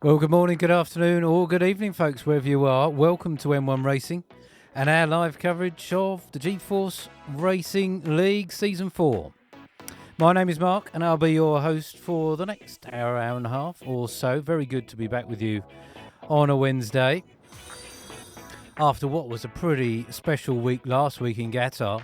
Well, good morning, good afternoon, or good evening, folks, wherever you are. Welcome to M1 Racing and our live coverage of the G-Force Racing League Season 4. My name is Mark, and I'll be your host for the next hour and a half or so. Very good to be back with you on a Wednesday after what was a pretty special week last week in Qatar.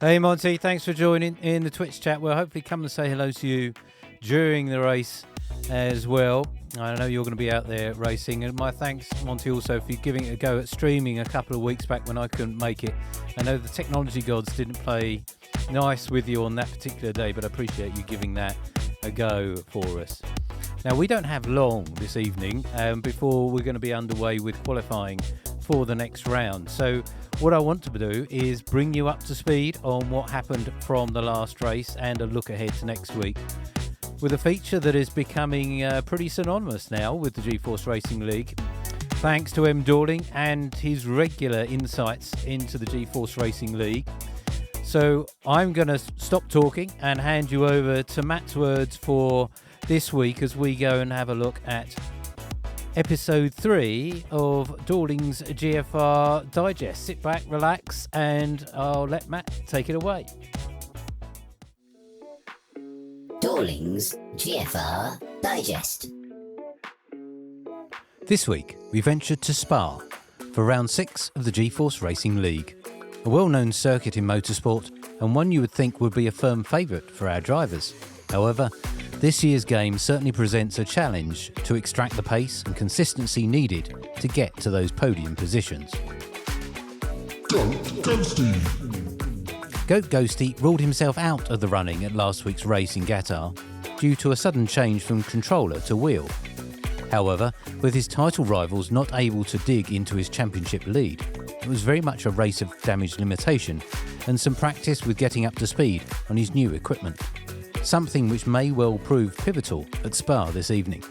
Hey, Monty, thanks for joining in the Twitch chat. We'll hopefully come and say hello to you during the race as well. I know you're going to be out there racing, and my thanks, Monty, also for giving it a go at streaming a couple of weeks back when I couldn't make it. I know the technology gods didn't play nice with you on that particular day, but I appreciate you giving that a go for us. Now, we don't have long this evening before we're going to be underway with qualifying for the next round. So what I want to do is bring you up to speed on what happened from the last race and a look ahead to next week, with a feature that is becoming pretty synonymous now with the G-Force Racing League, thanks to M. Dorling and his regular insights into the G-Force Racing League. So I'm going to stop talking and hand you over to Matt's words for this week as we go and have a look at episode 3 of Dorling's GFR Digest. Sit back, relax, and I'll let Matt take it away. Dorling's GFR Digest. This week, we ventured to Spa for round 6 of the G-Force Racing League, a well-known circuit in motorsport and one you would think would be a firm favourite for our drivers. However, this year's game certainly presents a challenge to extract the pace and consistency needed to get to those podium positions. Goat Ghosty ruled himself out of the running at last week's race in Qatar due to a sudden change from controller to wheel. However, with his title rivals not able to dig into his championship lead, it was very much a race of damage limitation and some practice with getting up to speed on his new equipment, something which may well prove pivotal at Spa this evening.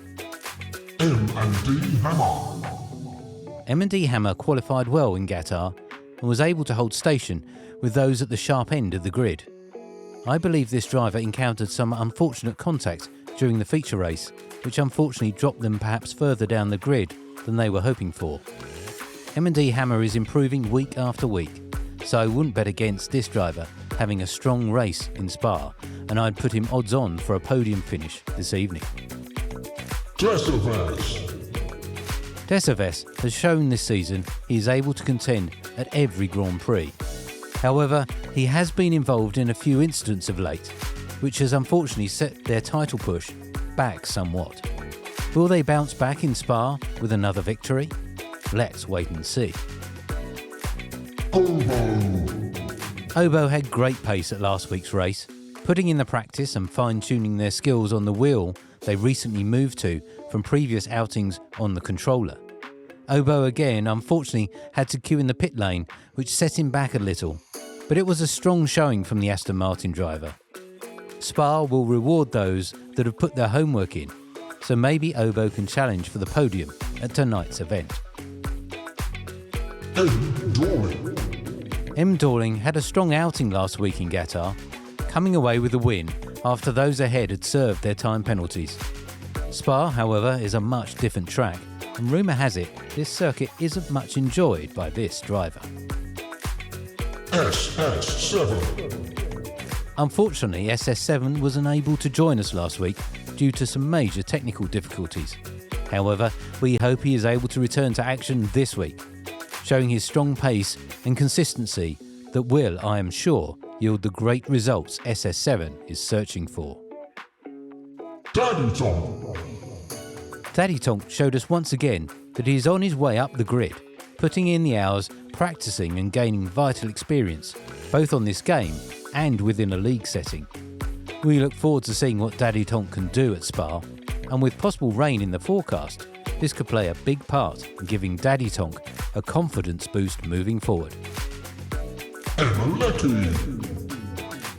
M&D Hammer qualified well in Qatar and was able to hold station with those at the sharp end of the grid. I believe this driver encountered some unfortunate contact during the feature race, which unfortunately dropped them perhaps further down the grid than they were hoping for. M&D Hammer is improving week after week, so I wouldn't bet against this driver having a strong race in Spa, and I'd put him odds on for a podium finish this evening. Desaves has shown this season he is able to contend at every Grand Prix. However, he has been involved in a few incidents of late, which has unfortunately set their title push back somewhat. Will they bounce back in Spa with another victory? Let's wait and see. Obo had great pace at last week's race, putting in the practice and fine-tuning their skills on the wheel they recently moved to from previous outings on the controller. Obo again unfortunately had to queue in the pit lane, which set him back a little, but it was a strong showing from the Aston Martin driver. Spa will reward those that have put their homework in, so maybe Obo can challenge for the podium at tonight's event. M. Dorling had a strong outing last week in Qatar, coming away with a win after those ahead had served their time penalties. Spa, however, is a much different track, and rumour has it this circuit isn't much enjoyed by this driver. SS7. Unfortunately, SS7 was unable to join us last week due to some major technical difficulties. However, we hope he is able to return to action this week, showing his strong pace and consistency that will, I am sure, yield the great results SS7 is searching for. Daddy Tonk! Daddy Tonk showed us once again that he is on his way up the grid, putting in the hours, practicing and gaining vital experience, both on this game and within a league setting. We look forward to seeing what Daddy Tonk can do at Spa, and with possible rain in the forecast, this could play a big part in giving Daddy Tonk a confidence boost moving forward.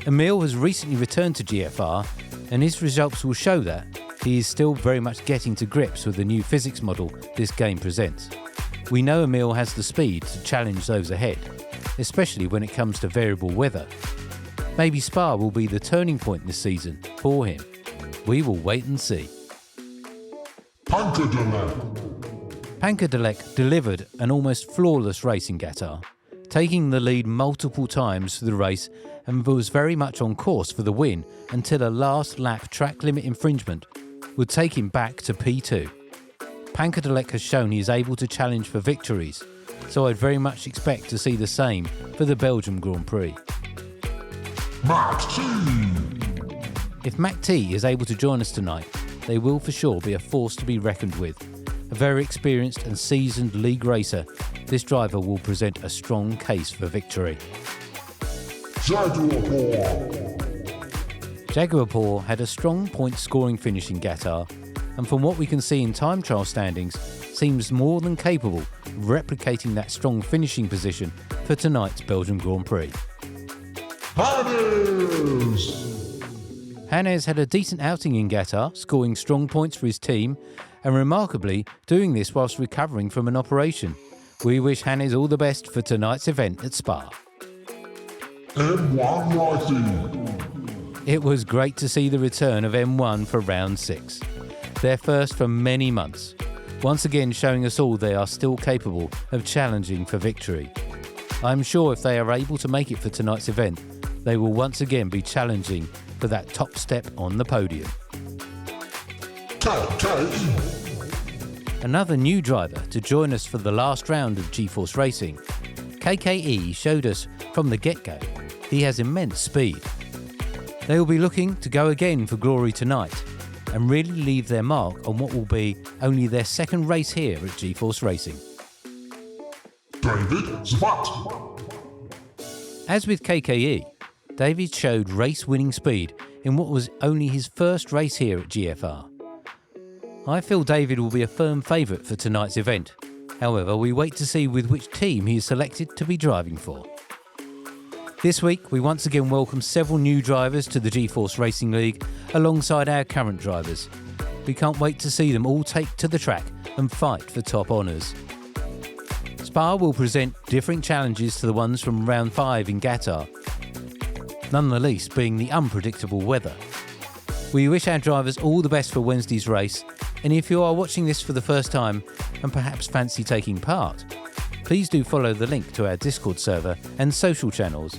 Emil has recently returned to GFR, and his results will show that he is still very much getting to grips with the new physics model this game presents. We know Emil has the speed to challenge those ahead, especially when it comes to variable weather. Maybe Spa will be the turning point this season for him. We will wait and see. Pankadelek delivered an almost flawless race in Qatar, taking the lead multiple times through the race and was very much on course for the win until a last lap track limit infringement would take him back to P2. Pankadelek has shown he is able to challenge for victories, so I'd very much expect to see the same for the Belgium Grand Prix. If Mac T is able to join us tonight, they will for sure be a force to be reckoned with. A very experienced and seasoned league racer, this driver will present a strong case for victory. Jaguarpour had a strong point scoring finish in Qatar, and from what we can see in time trial standings, seems more than capable of replicating that strong finishing position for tonight's Belgium Grand Prix. Hannes had a decent outing in Qatar, scoring strong points for his team, and remarkably doing this whilst recovering from an operation. We wish Hannes all the best for tonight's event at Spa. M1 Rising. It was great to see the return of M1 for round 6. Their first for many months, once again showing us all they are still capable of challenging for victory. I'm sure if they are able to make it for tonight's event, they will once again be challenging for that top step on the podium. Another new driver to join us for the last round of GeForce Racing. KKE showed us from the get-go he has immense speed. They will be looking to go again for glory tonight and really leave their mark on what will be only their second race here at GeForce Racing. David Zvat. As with KKE, David showed race-winning speed in what was only his first race here at GFR. I feel David will be a firm favourite for tonight's event. However, we wait to see with which team he is selected to be driving for. This week, we once again welcome several new drivers to the GeForce Racing League alongside our current drivers. We can't wait to see them all take to the track and fight for top honours. Spa will present different challenges to the ones from round 5 in Qatar, none the least being the unpredictable weather. We wish our drivers all the best for Wednesday's race, and if you are watching this for the first time and perhaps fancy taking part, please do follow the link to our Discord server and social channels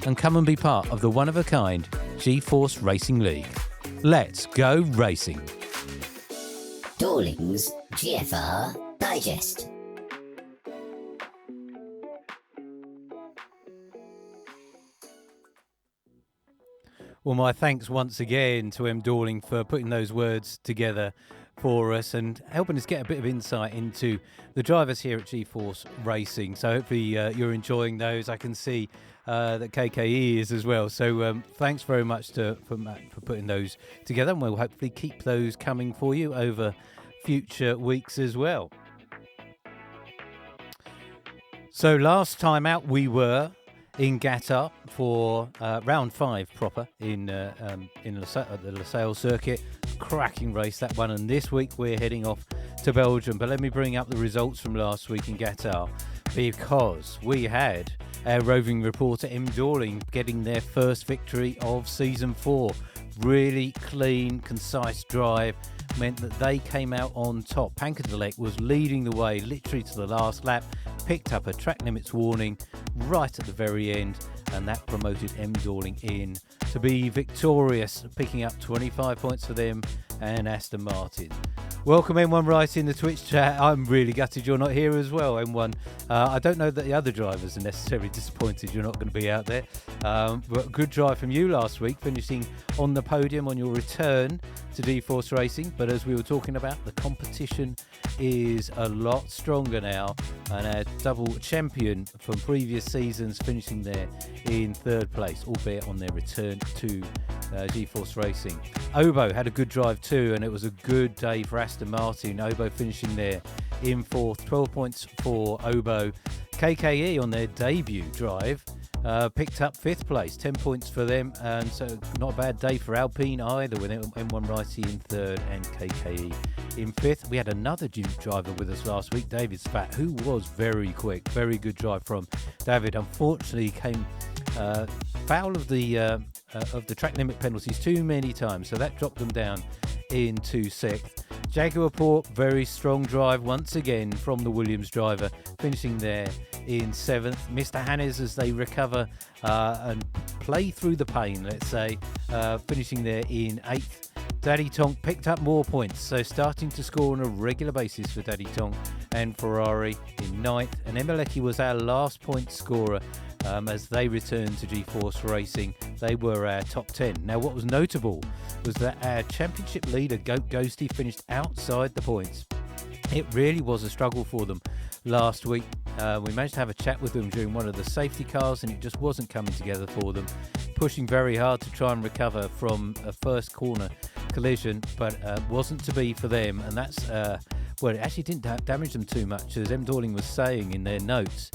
and come and be part of the one-of-a-kind GeForce Racing League. Let's go racing! Dawlings GFR Digest. Well, my thanks once again to M. Dawling for putting those words together for us and helping us get a bit of insight into the drivers here at GeForce Racing. So hopefully you're enjoying those. I can see that KKE is as well. So thanks very much for Matt for putting those together, and we'll hopefully keep those coming for you over future weeks as well. So last time out we were in Qatar for round 5 proper in the LaSalle circuit. Cracking race that one, and this week we're heading off to Belgium. But let me bring up the results from last week in Qatar, because we had our roving reporter M. Dawling getting their first victory of season 4. Really clean, concise drive meant that they came out on top. Pankadelek was leading the way literally to the last lap, picked up a track limits warning, right at the very end, and that promoted M. Dorling in to be victorious, picking up 25 points for them and Aston Martin. Welcome M1 right in the Twitch chat. I'm really gutted you're not here as well, M1. I don't know that the other drivers are necessarily disappointed you're not going to be out there. But good drive from you last week, finishing on the podium on your return to G-Force Racing. But as we were talking about, the competition is a lot stronger now, and our double champion from previous seasons finishing there in third place, albeit on their return to G-Force Racing. Obo had a good drive too, and it was a good day for Aston Martin. Obo finishing there in fourth, 12 points for Obo. KKE on their debut drive picked up fifth place, 10 points for them, and so not a bad day for Alpine either, with M1 Righty in third and KKE in fifth. We had another Duke driver with us last week, David Spat, who was very quick. Very good drive from David. Unfortunately came foul of the track limit penalties too many times, so that dropped them down into sixth. Jaguar Port, very strong drive once again from the Williams driver, finishing there in seventh. Mr. Hannes, as they recover and play through the pain, let's say, finishing there in eighth. Daddy Tonk picked up more points, so starting to score on a regular basis for Daddy Tonk and Ferrari in ninth. And Emeleki was our last point scorer as they returned to G-Force Racing. They were our top 10. Now, what was notable was that our championship leader, Goat Ghosty, finished outside the points. It really was a struggle for them last week. We managed to have a chat with them during one of the safety cars, and it just wasn't coming together for them. Pushing very hard to try and recover from a first corner collision, but wasn't to be for them. And that's, well, it actually didn't damage them too much, as M. Dorling was saying in their notes.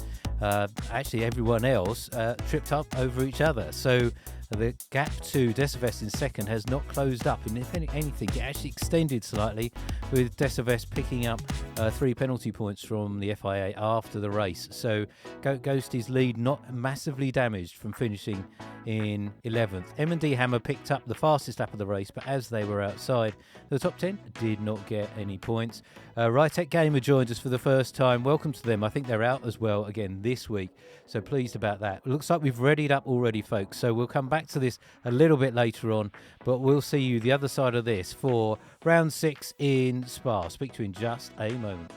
Actually, everyone else tripped up over each other. So the gap to Decivest in second has not closed up. And if anything, it actually extended slightly, with Decivest picking up 3 penalty points from the FIA after the race. So Ghosty's lead not massively damaged from finishing in 11th. M&D Hammer picked up the fastest lap of the race, but as they were outside the top 10, did not get any points. Rytech Gamer joined us for the first time. Welcome to them. I think they're out as well again this week, so pleased about that. Looks like we've readied up already, folks, so we'll come back to this a little bit later on, but we'll see you the other side of this for round 6 in Spa. Speak to you in just a moment.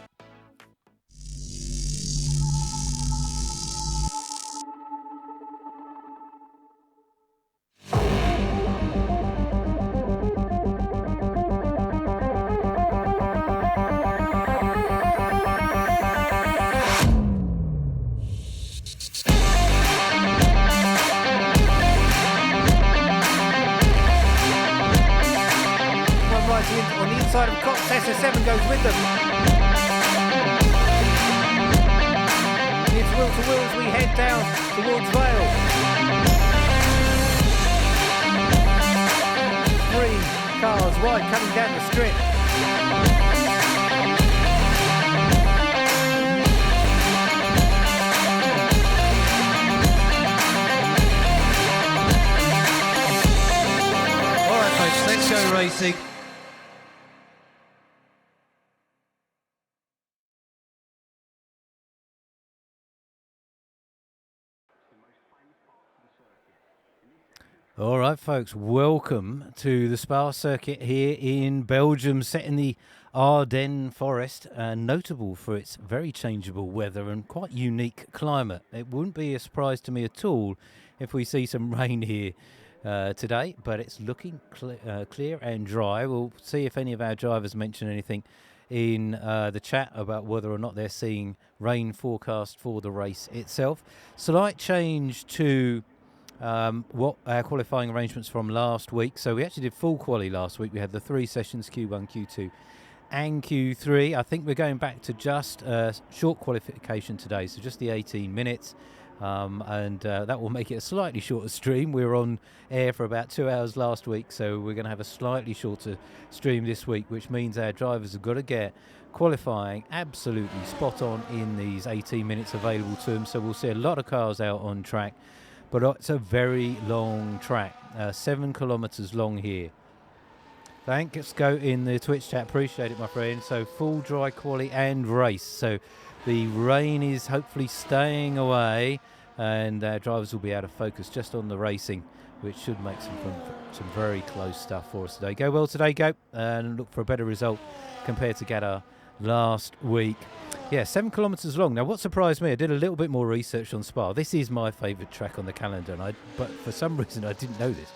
On the inside of Cox, SS7 goes with them. It's wheel to wheel as we head down towards Vale. 3 cars wide coming down the strip. All right, folks, let's go racing. All right, folks, welcome to the Spa circuit here in Belgium, set in the Ardennes forest, notable for its very changeable weather and quite unique climate. It wouldn't be a surprise to me at all if we see some rain here today, but it's looking clear and dry. We'll see if any of our drivers mention anything in the chat about whether or not they're seeing rain forecast for the race itself. Slight change to what our qualifying arrangements from last week. So we actually did full quali last week. We had the 3 sessions, Q1, Q2 and Q3. I think we're going back to just short qualification today, so just the 18 minutes, and that will make it a slightly shorter stream. We were on air for about 2 hours last week, so we're going to have a slightly shorter stream this week, which means our drivers have got to get qualifying absolutely spot on in these 18 minutes available to them. So we'll see a lot of cars out on track. But it's a very long track, 7 kilometres long here. Thanks, go in the Twitch chat, appreciate it, my friend. So full dry quali and race. So the rain is hopefully staying away. and drivers will be able to focus just on the racing, which should make some very close stuff for us today. Go well today, Go, and look for a better result compared to Gadar last week. Yeah, 7 kilometres long. Now, what surprised me, I did a little bit more research on Spa. This is my favourite track on the calendar, but for some reason I didn't know this.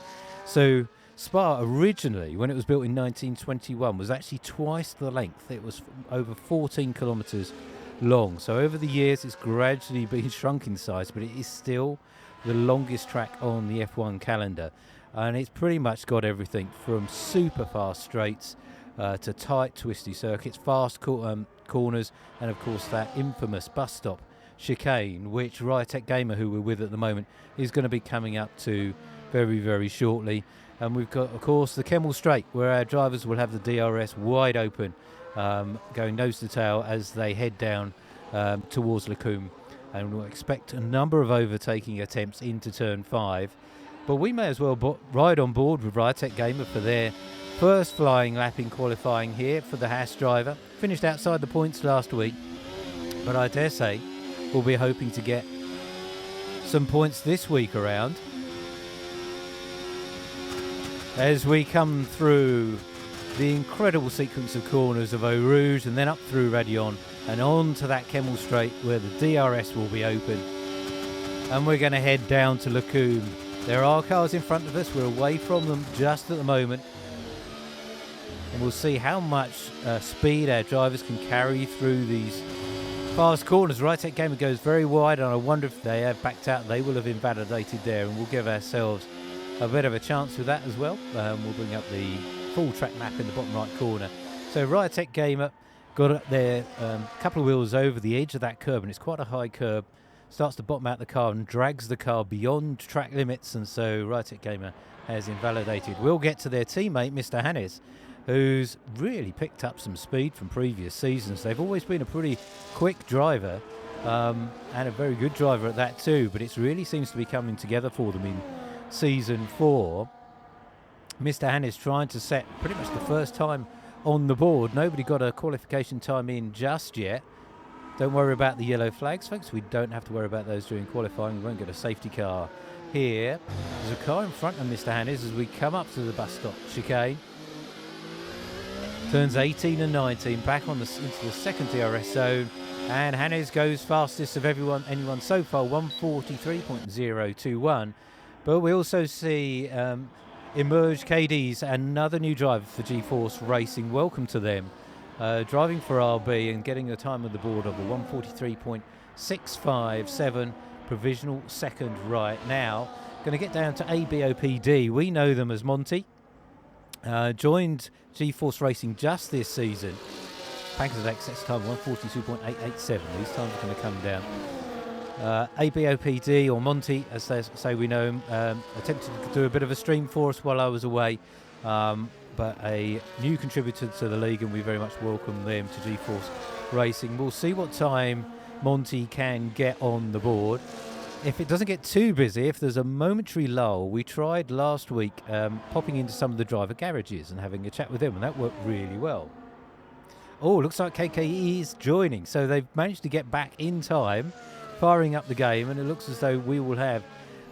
So Spa originally, when it was built in 1921, was actually twice the length. It was over 14 kilometres long. So over the years, it's gradually been shrunk in size, but it is still the longest track on the F1 calendar. And it's pretty much got everything from super fast straights to tight, twisty circuits, fast corners, and of course that infamous bus stop chicane, which Riotech Gamer, who we're with at the moment, is going to be coming up to very, very shortly. And we've got, of course, the Kemmel Straight, where our drivers will have the DRS wide open, going nose to tail as they head down towards Lacombe. And we'll expect a number of overtaking attempts into turn 5. But we may as well ride on board with Riotech Gamer for their first flying lap in qualifying here for the Haas driver. Finished outside the points last week, but I dare say we'll be hoping to get some points this week around as we come through the incredible sequence of corners of Eau Rouge and then up through Radion and on to that Kemmel Straight where the DRS will be open. And we're going to head down to Lacombe. There are cars in front of us. We're away from them just at the moment. And we'll see how much speed our drivers can carry through these fast corners. Riotech Gamer goes very wide, and I wonder if they have backed out. They will have invalidated there, and we'll give ourselves a bit of a chance with that as well. We'll bring up the full track map in the bottom right corner. So Riotech Gamer got up there, a couple of wheels over the edge of that curb, and it's quite a high curb. Starts to bottom out the car and drags the car beyond track limits, and so Riotech Gamer has invalidated. We'll get to their teammate, Mr. Hannes, who's really picked up some speed from previous seasons. They've always been a pretty quick driver, and a very good driver at that too, but it really seems to be coming together for them in Season 4. Mr. Hannes trying to set pretty much the first time on the board. Nobody got a qualification time in just yet. Don't worry about the yellow flags, folks. We don't have to worry about those during qualifying. We won't get a safety car here. There's a car in front of Mr. Hannes as we come up to the bus stop chicane. Turns 18 and 19, back on into the second DRS zone. And Hannes goes fastest of anyone so far, 1:43.021. But we also see Emerge KDs, another new driver for G-Force Racing. Welcome to them. Driving for RB and getting a time on the board of a 1:43.657, provisional second right now. Going to get down to ABOPD. We know them as Monty. Joined G-Force Racing just this season. Pankers access time 1:42.887. These times are going to come down. ABOPD, or Monty, as they say we know him, attempted to do a bit of a stream for us while I was away. But a new contributor to the league, and we very much welcome them to G-Force Racing. We'll see what time Monty can get on the board. If it doesn't get too busy, if there's a momentary lull, we tried last week popping into some of the driver garages and having a chat with them, and that worked really well. Oh, looks like KKE is joining, so they've managed to get back in time, firing up the game, and it looks as though we will have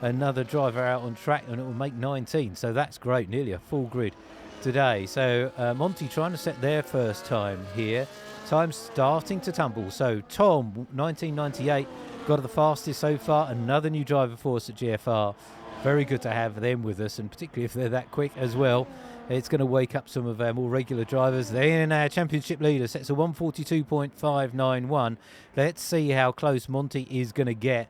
another driver out on track, and it will make 19, so that's great, nearly a full grid today. So Monty trying to set their first time here. Time starting to tumble. So Tom, 1998, got the fastest so far. Another new driver for us at GFR. Very good to have them with us, and particularly if they're that quick as well. It's going to wake up some of our more regular drivers. Then our championship leader sets a 1:42.591. Let's see how close Monty is going to get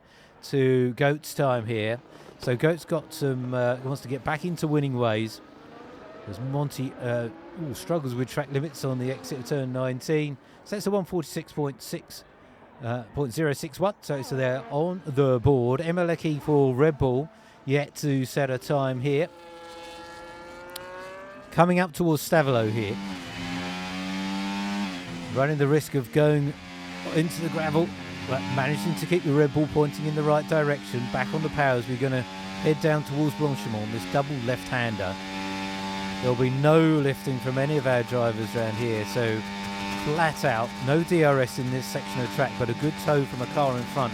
to Goat's time here. So Goat's got some, wants to get back into winning ways. As Monty struggles with track limits on the exit of turn 19. Sets a 1:46.061. So they're on the board. Emeleki for Red Bull yet to set a time here. Coming up towards Stavilo here. Running the risk of going into the gravel, but managing to keep the Red Bull pointing in the right direction. Back on the powers, we're going to head down towards Blanchimont, this double left-hander. There'll be no lifting from any of our drivers around here, so flat out, no DRS in this section of track, but a good tow from a car in front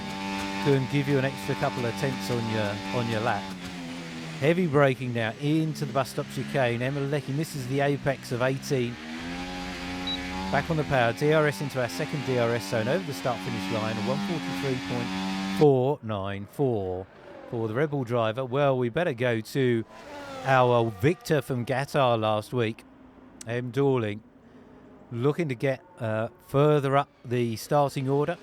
can give you an extra couple of tenths on your lap. Heavy braking now into the bus stop chicane. Emma Lecky misses the apex of 18. Back on the power. DRS into our second DRS zone over the start-finish line. 143.494 for the Red Bull driver. Well, we better go to our victor from Qatar last week, M. Dorling, looking to get further up the starting order.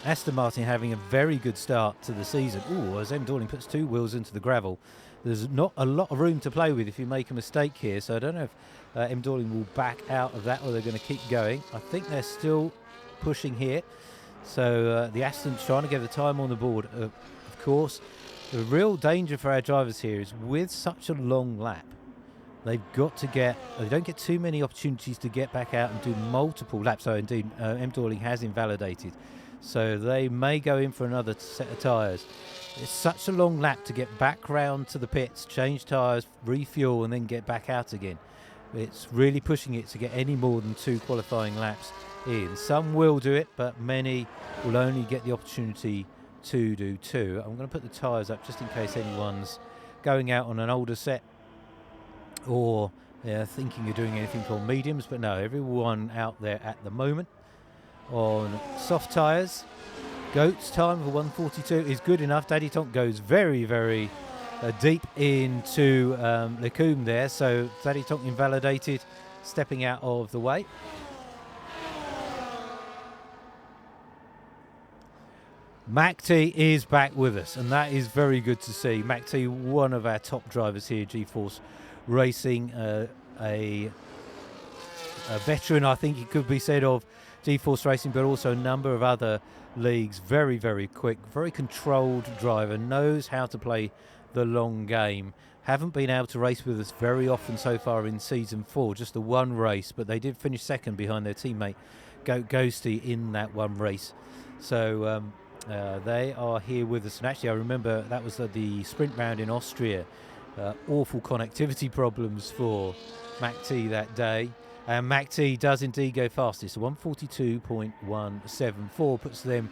Aston Martin having a very good start to the season. Ooh, as M. Dorling puts two wheels into the gravel. There's not a lot of room to play with if you make a mistake here, so I don't know if M. Dorling will back out of that or they're going to keep going. I think they're still pushing here. So the Aston's trying to get the time on the board, of course. The real danger for our drivers here is with such a long lap, they've got to they don't get too many opportunities to get back out and do multiple laps. So indeed, M. Dorling has invalidated. So they may go in for another set of tyres. It's such a long lap to get back round to the pits, change tyres, refuel, and then get back out again. It's really pushing it to get any more than 2 qualifying laps in. Some will do it, but many will only get the opportunity to do 2. I'm going to put the tyres up just in case anyone's going out on an older set or thinking of doing anything called mediums, but no, everyone out there at the moment on soft tyres. Goat's time for 142 is good enough. Daddy Tonk goes very, very deep into Lecombe there, so Daddy Tonk invalidated, stepping out of the way. Mac T is back with us, and that is very good to see. Mac T, one of our top drivers here, G-Force Racing, a veteran, I think it could be said, of G-Force Racing, but also a number of other leagues. Very, very quick, very controlled driver, knows how to play the long game. Haven't been able to race with us very often so far in season 4, just the one race, but they did finish second behind their teammate Ghosty in that one race. So they are here with us, and actually I remember that was the sprint round in Austria. Awful connectivity problems for Mac T that day. And Mac T does indeed go fastest. 142.174 puts them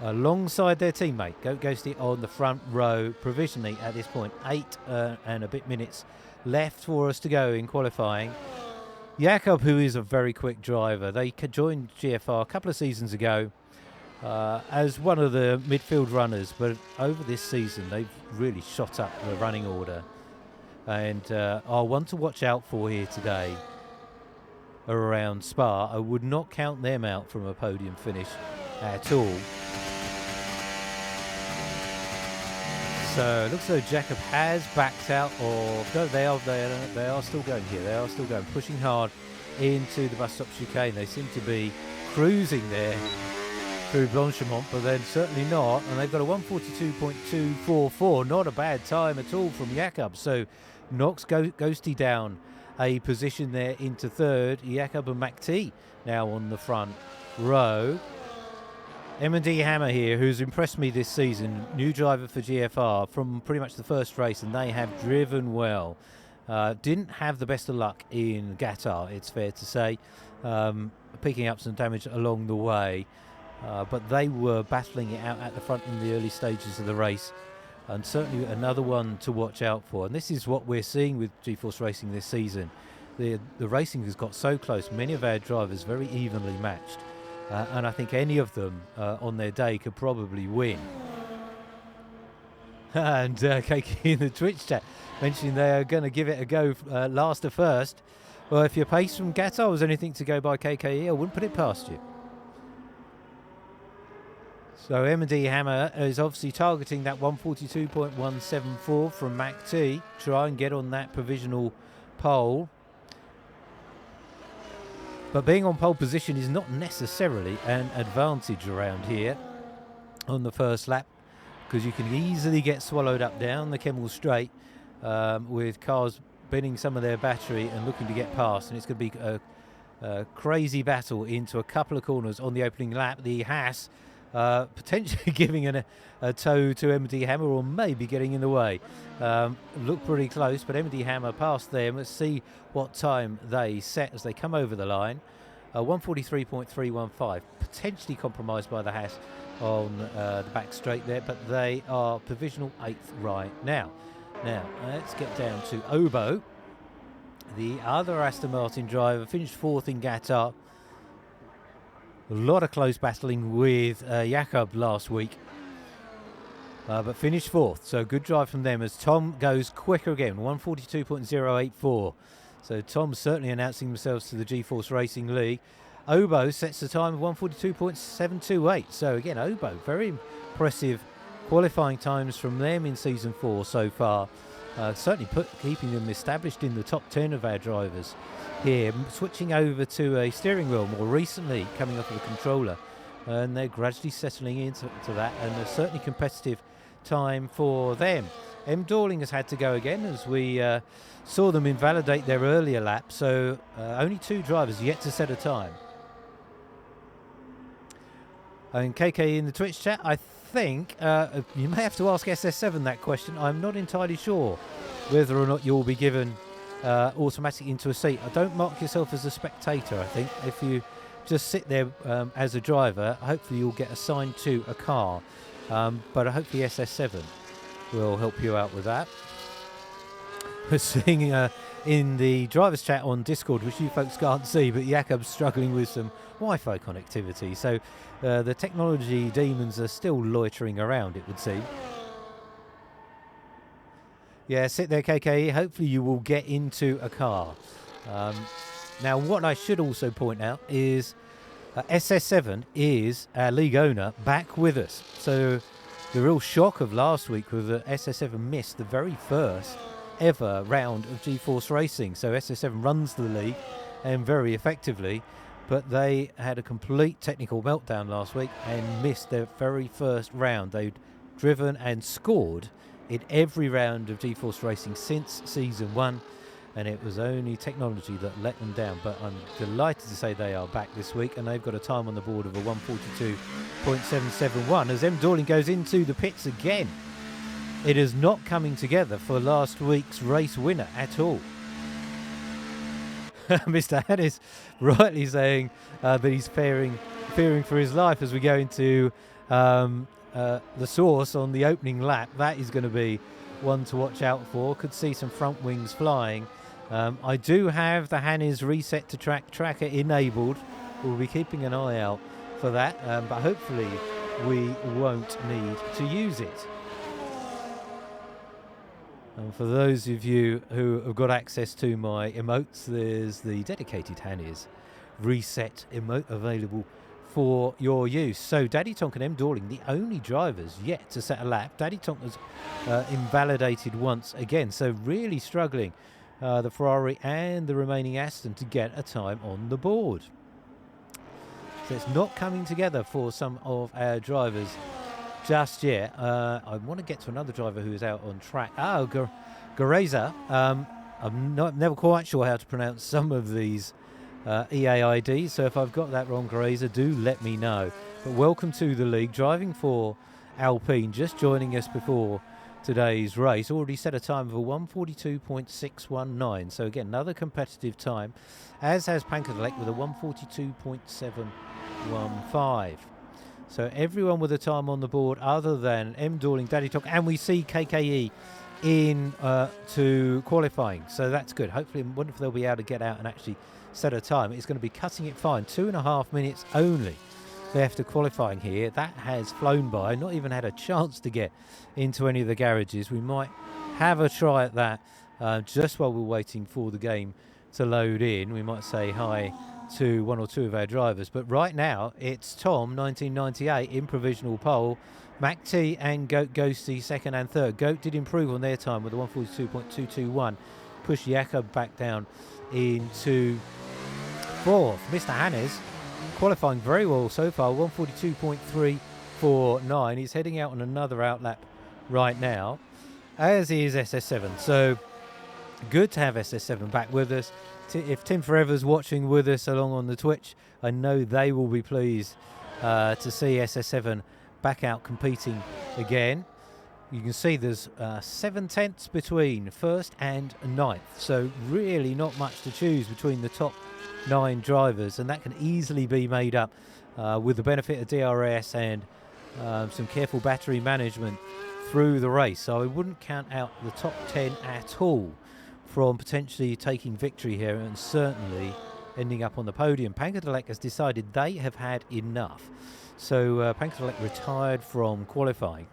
alongside their teammate Ghosty on the front row provisionally at this point. 8 and a bit minutes left for us to go in qualifying. Jakob, who is a very quick driver, they joined GFR a couple of seasons ago as one of the midfield runners, but over this season they've really shot up the running order, and are one to watch out for here today around Spa. I would not count them out from a podium finish at all. So it looks as though Jakob has backed out of... No, they are still going here. They are still going, pushing hard into the bus stop chicane. They seem to be cruising there through Blanchimont, but then certainly not. And they've got a 142.244. Not a bad time at all from Jakob. So knocks Ghosty down a position there into third. Jakob and Mac T now on the front row. M&D Hammer here, who's impressed me this season, new driver for GFR from pretty much the first race, and they have driven well. Didn't have the best of luck in Qatar, it's fair to say, picking up some damage along the way, but they were battling it out at the front in the early stages of the race, and certainly another one to watch out for. And this is what we're seeing with G-Force Racing this season. The racing has got so close, many of our drivers very evenly matched. And I think any of them on their day could probably win. And Keiki in the Twitch chat mentioning they are going to give it a go last to first. Well, if your pace from Qatar was anything to go by, KKE, I wouldn't put it past you. So M&D Hammer is obviously targeting that 142.174 from Mac T. Try and get on that provisional pole. But being on pole position is not necessarily an advantage around here on the first lap, because you can easily get swallowed up down the Kemmel Straight with cars binning some of their battery and looking to get past. And it's going to be a crazy battle into a couple of corners on the opening lap. The Haas potentially giving a tow to M&D Hammer, or maybe getting in the way. Look pretty close, but M&D Hammer past them. Let's see what time they set as they come over the line. 143.315, potentially compromised by the Haas on the back straight there, but they are provisional 8th right now. Now, let's get down to Obo. The other Aston Martin driver finished 4th in Qatar. A lot of close battling with Jakob last week, but finished 4th. So good drive from them as Tom goes quicker again, 142.084. So Tom's certainly announcing themselves to the G-Force Racing League. Obo sets the time of 142.728. So again, Obo, very impressive qualifying times from them in Season 4 so far. Certainly keeping them established in the top 10 of our drivers here. Switching over to a steering wheel more recently, coming off of the controller. And they're gradually settling into that, and a certainly competitive time for them. M. Dorling has had to go again as we saw them invalidate their earlier lap, so only 2 drivers yet to set a time. And KK in the Twitch chat, I think you may have to ask SS7 that question. I'm not entirely sure whether or not you'll be given automatically into a seat. Don't mark yourself as a spectator, I think. If you just sit there as a driver, hopefully you'll get assigned to a car. But hopefully SS7 will help you out with that. We're seeing in the driver's chat on Discord, which you folks can't see, but Jakob's struggling with some Wi-Fi connectivity. So the technology demons are still loitering around, it would seem. Yeah, sit there, KKE. Hopefully you will get into a car. Now, what I should also point out is SS7 is our league owner back with us. So the real shock of last week was that SS7 missed the very first ever round of G-Force Racing. So SS7 runs the league and very effectively, but they had a complete technical meltdown last week and missed their very first round. They'd driven and scored in every round of G-Force Racing since Season 1, and it was only technology that let them down. But I'm delighted to say they are back this week, and they've got a time on the board of a 142.771 as M. Dorling goes into the pits again. It is not coming together for last week's race winner at all. Mr. Hannes rightly saying that he's fearing for his life as we go into the source on the opening lap. That is going to be one to watch out for. Could see some front wings flying. I do have the Hannes reset to tracker enabled. We'll be keeping an eye out for that, but hopefully we won't need to use it. And for those of you who have got access to my emotes, there's the dedicated Hannes reset emote available for your use. So Daddy Tonk and M. Dorling, the only drivers yet to set a lap. Daddy Tonk was invalidated once again, so really struggling, the Ferrari and the remaining Aston, to get a time on the board. So it's not coming together for some of our drivers just yet. I want to get to another driver who is out on track. Oh, Gareza. I'm never quite sure how to pronounce some of these EAIDs, so if I've got that wrong, Gareza, do let me know. But welcome to the league, driving for Alpine, just joining us before today's race. Already set a time of a 142.619, so again, another competitive time, as has Pankadelek with a 142.715. So everyone with a time on the board other than M. Dorling, Daddy Talk, and we see KKE in to qualifying. So that's good. Hopefully, I wonder if they'll be able to get out and actually set a time. It's going to be cutting it fine. 2.5 minutes only left of qualifying here. That has flown by. Not even had a chance to get into any of the garages. We might have a try at that just while we're waiting for the game to load in. We might say hi to one or two of our drivers, but right now it's Tom 1998 in provisional pole, Mac T and Goat Ghosty second and third. Goat did improve on their time with a 142.221, push Jakob back down into fourth. Mr. Hannes qualifying very well so far, 142.349. He's heading out on another outlap right now, as is SS7. So good to have SS7 back with us. If Tim Forever's watching with us along on the Twitch, I know they will be pleased to see SS7 back out competing again. You can see there's 7 tenths between first and ninth, so really not much to choose between the top 9 drivers, and that can easily be made up with the benefit of DRS and some careful battery management through the race. So I wouldn't count out the top 10 at all from potentially taking victory here, and certainly ending up on the podium. Pankadelek has decided they have had enough, so Pankadelek retired from qualifying.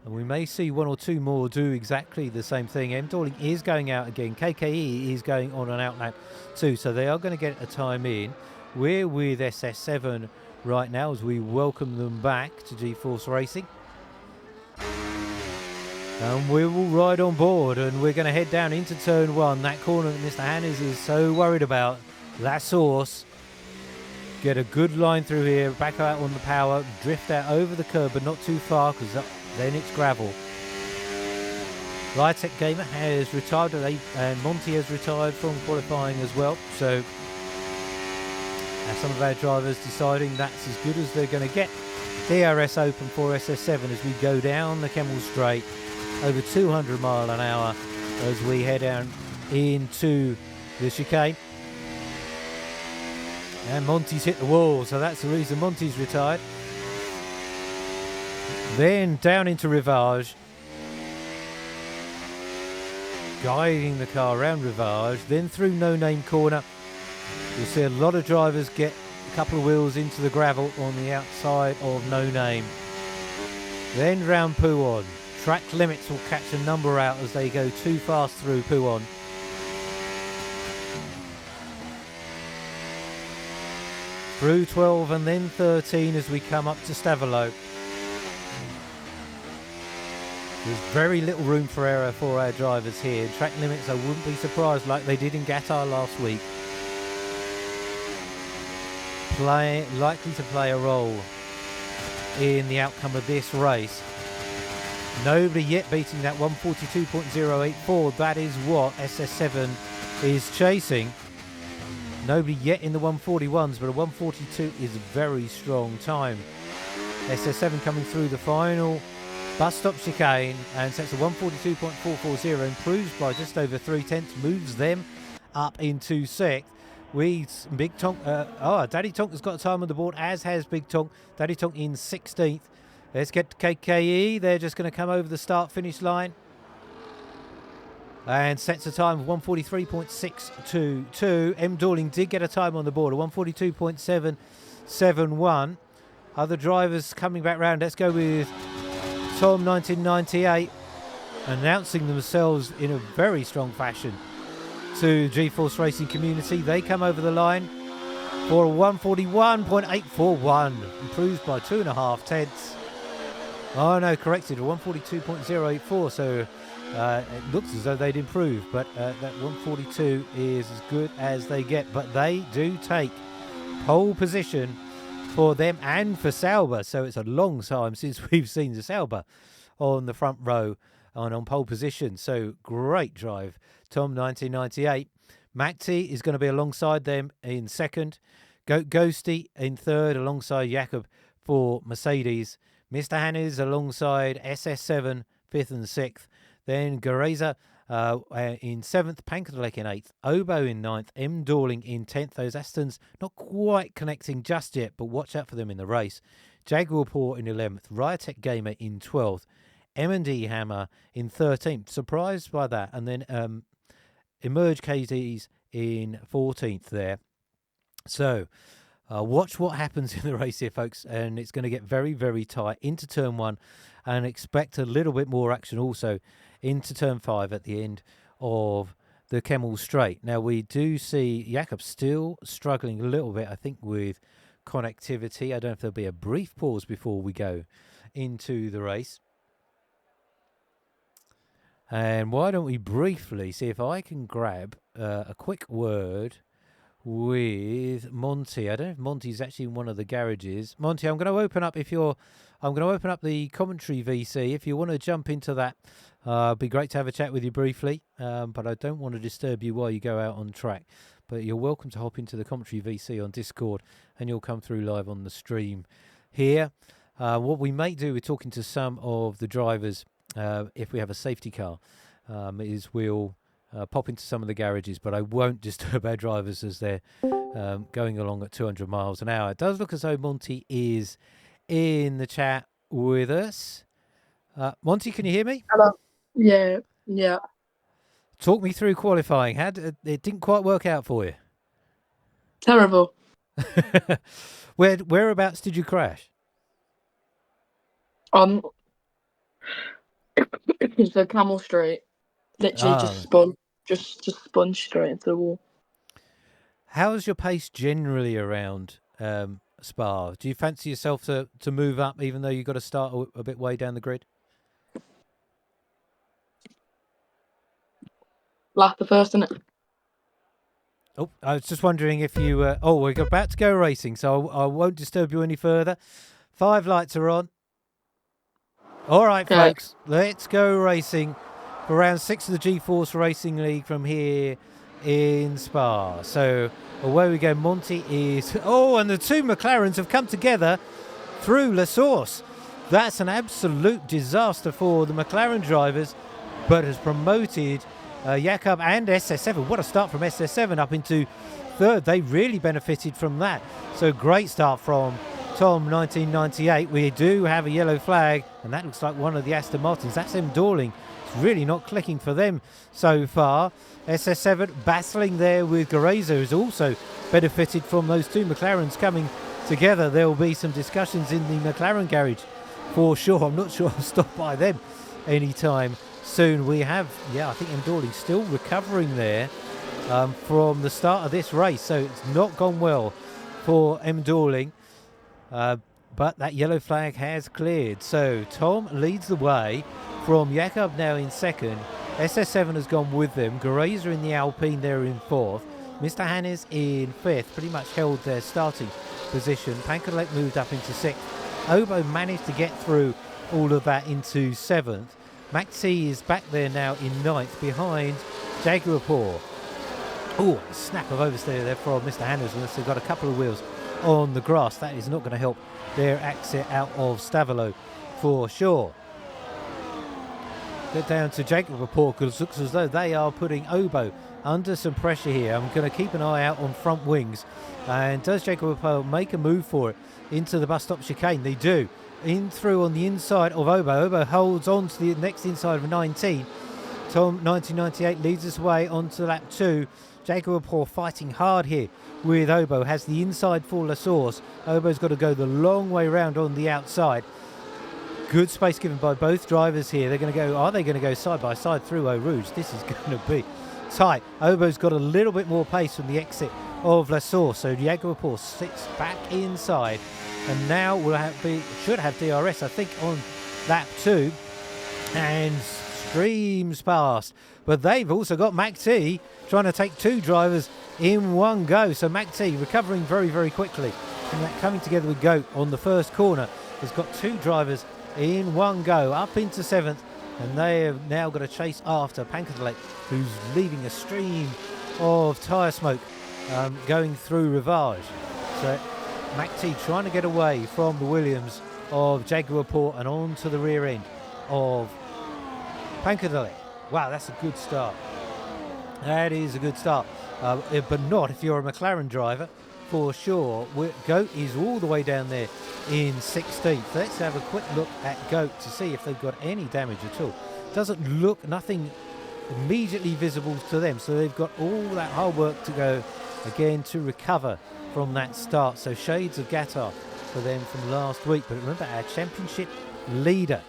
And we may see 1 or 2 more do exactly the same thing. M. Dorling is going out again. KKE is going on an out lap too, so they are going to get a time in. We're with SS7 right now as we welcome them back to G-Force Racing. And we will ride on board, and we're going to head down into turn 1. That corner that Mr. Hannes is so worried about, that source. Get a good line through here, back out on the power, drift out over the curb, but not too far, because then it's gravel. Rytech Gamer has retired, and Monty has retired from qualifying as well. So some of our drivers deciding that's as good as they're going to get. DRS open for SS7 as we go down the Kemmel Straight over 200 mile an hour as we head down into the chicane. And Monty's hit the wall, so that's the reason Monty's retired. Then down into Rivage, guiding the car around Rivage, then through No Name Corner. You'll see a lot of drivers get a couple of wheels into the gravel on the outside of No Name. Then round Pouon. Track limits will catch a number out as they go too fast through Pouon. Through 12 and then 13 as we come up to Stavelot. There's very little room for error for our drivers here. Track limits, I wouldn't be surprised, like they did in Qatar last week, likely to play a role in the outcome of this race. Nobody yet beating that 142.084. That is what SS7 is chasing. Nobody yet in the 141s, but a 142 is a very strong time. SS7 coming through the final bus stop chicane and sets a 142.440, improves by just over 3 tenths, moves them up into 6th. Big Tonk, Daddy Tonk has got a time on the board, as has Big Tonk. Daddy Tonk in 16th. Let's get to KKE. They're just going to come over the start-finish line and sets a time of 143.622. M. Dorling did get a time on the board, a 142.771. Other drivers coming back round. Let's go with Tom 1998, announcing themselves in a very strong fashion to G-Force Racing community. They come over the line for a 141.841, improved by 2.5 tenths. Oh no, corrected, a 142.084, so it looks as though they'd improve, but that 142 is as good as they get. But they do take pole position for them and for Sauber, so it's a long time since we've seen the Sauber on the front row and on pole position. So great drive, Tom 1998. Macti is going to be alongside them in second. Ghosty in third alongside Jakob for Mercedes. Mr. Hannes alongside SS7, 5th and 6th. Then Gareza in 7th, Pankadelek in 8th, Obo in 9th, M. Dorling in 10th. Those Astons not quite connecting just yet, but watch out for them in the race. Jaguarport in 11th, Rytech Gamer in 12th, M&D Hammer in 13th. Surprised by that. And then Emerge KDs in 14th there. So watch what happens in the race here, folks, and it's going to get very, very tight into turn 1, and expect a little bit more action also into turn 5 at the end of the Kemmel Straight. Now, we do see Jakob still struggling a little bit, I think, with connectivity. I don't know if there'll be a brief pause before we go into the race. And why don't we briefly see if I can grab a quick word with Monty. I don't know if Monty's actually in one of the garages. Monty, I'm going to open up the commentary VC. If you want to jump into that, it'd be great to have a chat with you briefly. But I don't want to disturb you while you go out on track. But you're welcome to hop into the commentary VC on Discord, and you'll come through live on the stream here. What we may do, we're talking to some of the drivers, if we have a safety car, is we'll pop into some of the garages, but I won't disturb our drivers as they're going along at 200 miles an hour. It does look as though Monty is in the chat with us. Monty, can you hear me? Hello. Yeah. Talk me through qualifying. It didn't quite work out for you. Terrible. Whereabouts did you crash? It's the Camel Straight. Literally just spun straight into the wall. How's your pace generally around Spa? Do you fancy yourself to move up, even though you've got to start a bit way down the grid? Last the first, innit? Oh, I was just wondering if you... we're about to go racing, so I won't disturb you any further. 5 lights are on. All right, folks, let's go racing for round 6 of the G-Force Racing League from here in Spa. So away we go. Monty is... Oh, and the 2 McLarens have come together through La Source. That's an absolute disaster for the McLaren drivers, but has promoted Jakob and SS7. What a start from SS7 up into 3rd. They really benefited from that. So great start from Tom, 1998. We do have a yellow flag, and that looks like one of the Aston Martins. That's M. Dorling. It's really not clicking for them so far. SS7 battling there with Gareza, who's also benefited from those 2 McLarens coming together. There will be some discussions in the McLaren garage for sure. I'm not sure I'll stop by them anytime soon. We have, I think M. Dorling still recovering there from the start of this race, so it's not gone well for M. Dorling. But that yellow flag has cleared. So Tom leads the way from Jakob now in 2nd. SS7 has gone with them. Gareza in the Alpine there in 4th. Mr. Hannes in 5th, pretty much held their starting position. Pankelek moved up into 6th. Obo managed to get through all of that into 7th. Mac T is back there now in 9th behind Jaguar. Oh, a snap of oversteer there from Mr. Hannes, unless they've got a couple of wheels on the grass. That is not going to help their exit out of Stavelo for sure. Get down to Jacob Rapport, because it looks as though they are putting Obo under some pressure here. I'm going to keep an eye out on front wings. And does Jacob Rapport make a move for it into the bus stop chicane? They do. In through on the inside of Obo. Obo holds on to the next inside of 19. Tom, 1998, leads us away onto lap 2. Jacob Rapport fighting hard here with Obo. Has the inside for La Source. Obo's got to go the long way round on the outside. Good space given by both drivers here. They're going to go. Are they going to go side by side through Eau Rouge? This is going to be tight. Obo's got a little bit more pace from the exit of La Source. So Jacob Rapport sits back inside, and now should have DRS, I think, on lap 2, and streams past. But they've also got Mac T trying to take 2 drivers in one go. So Mac T recovering very, very quickly. And that coming together with Goat on the first corner has got 2 drivers in one go up into 7th. And they have now got to chase after Pankelek, who's leaving a stream of tyre smoke going through Rivage. So Mac T trying to get away from the Williams of Jaguar Port and on to the rear end of Pankelek. Wow, that's a good start. That is a good start. But not if you're a McLaren driver, for sure. Goat is all the way down there in 16th. Let's have a quick look at Goat to see if they've got any damage at all. Doesn't look, nothing immediately visible to them. So they've got all that hard work to go again to recover from that start. So shades of Gatar for them from last week. But remember, our championship leader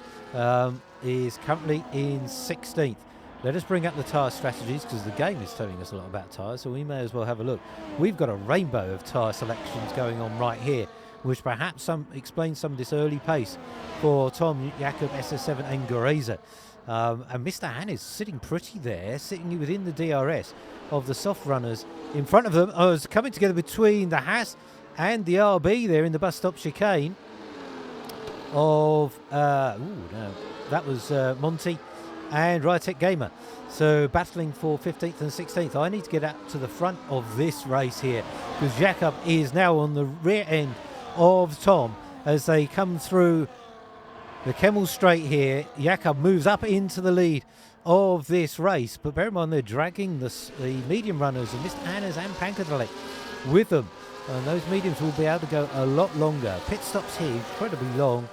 is currently in 16th. Let us bring up the tyre strategies, because the game is telling us a lot about tyres, so we may as well have a look. We've got a rainbow of tyre selections going on right here, which perhaps explains some of this early pace for Tom, Jakob, SS7 and Gareza. And Mr. Hannes sitting pretty there, sitting within the DRS of the soft runners in front of them. I was coming together between the Haas and the RB there in the bus stop chicane of, that was Monty and Rytech Gamer. So battling for 15th and 16th. I need to get out to the front of this race here, because Jakob is now on the rear end of Tom as they come through the Kemmel Straight here. Jakob moves up into the lead of this race, but bear in mind they're dragging the medium runners and Mr. Hannes and Pankadalek with them, and those mediums will be able to go a lot longer. Pit stops here incredibly long,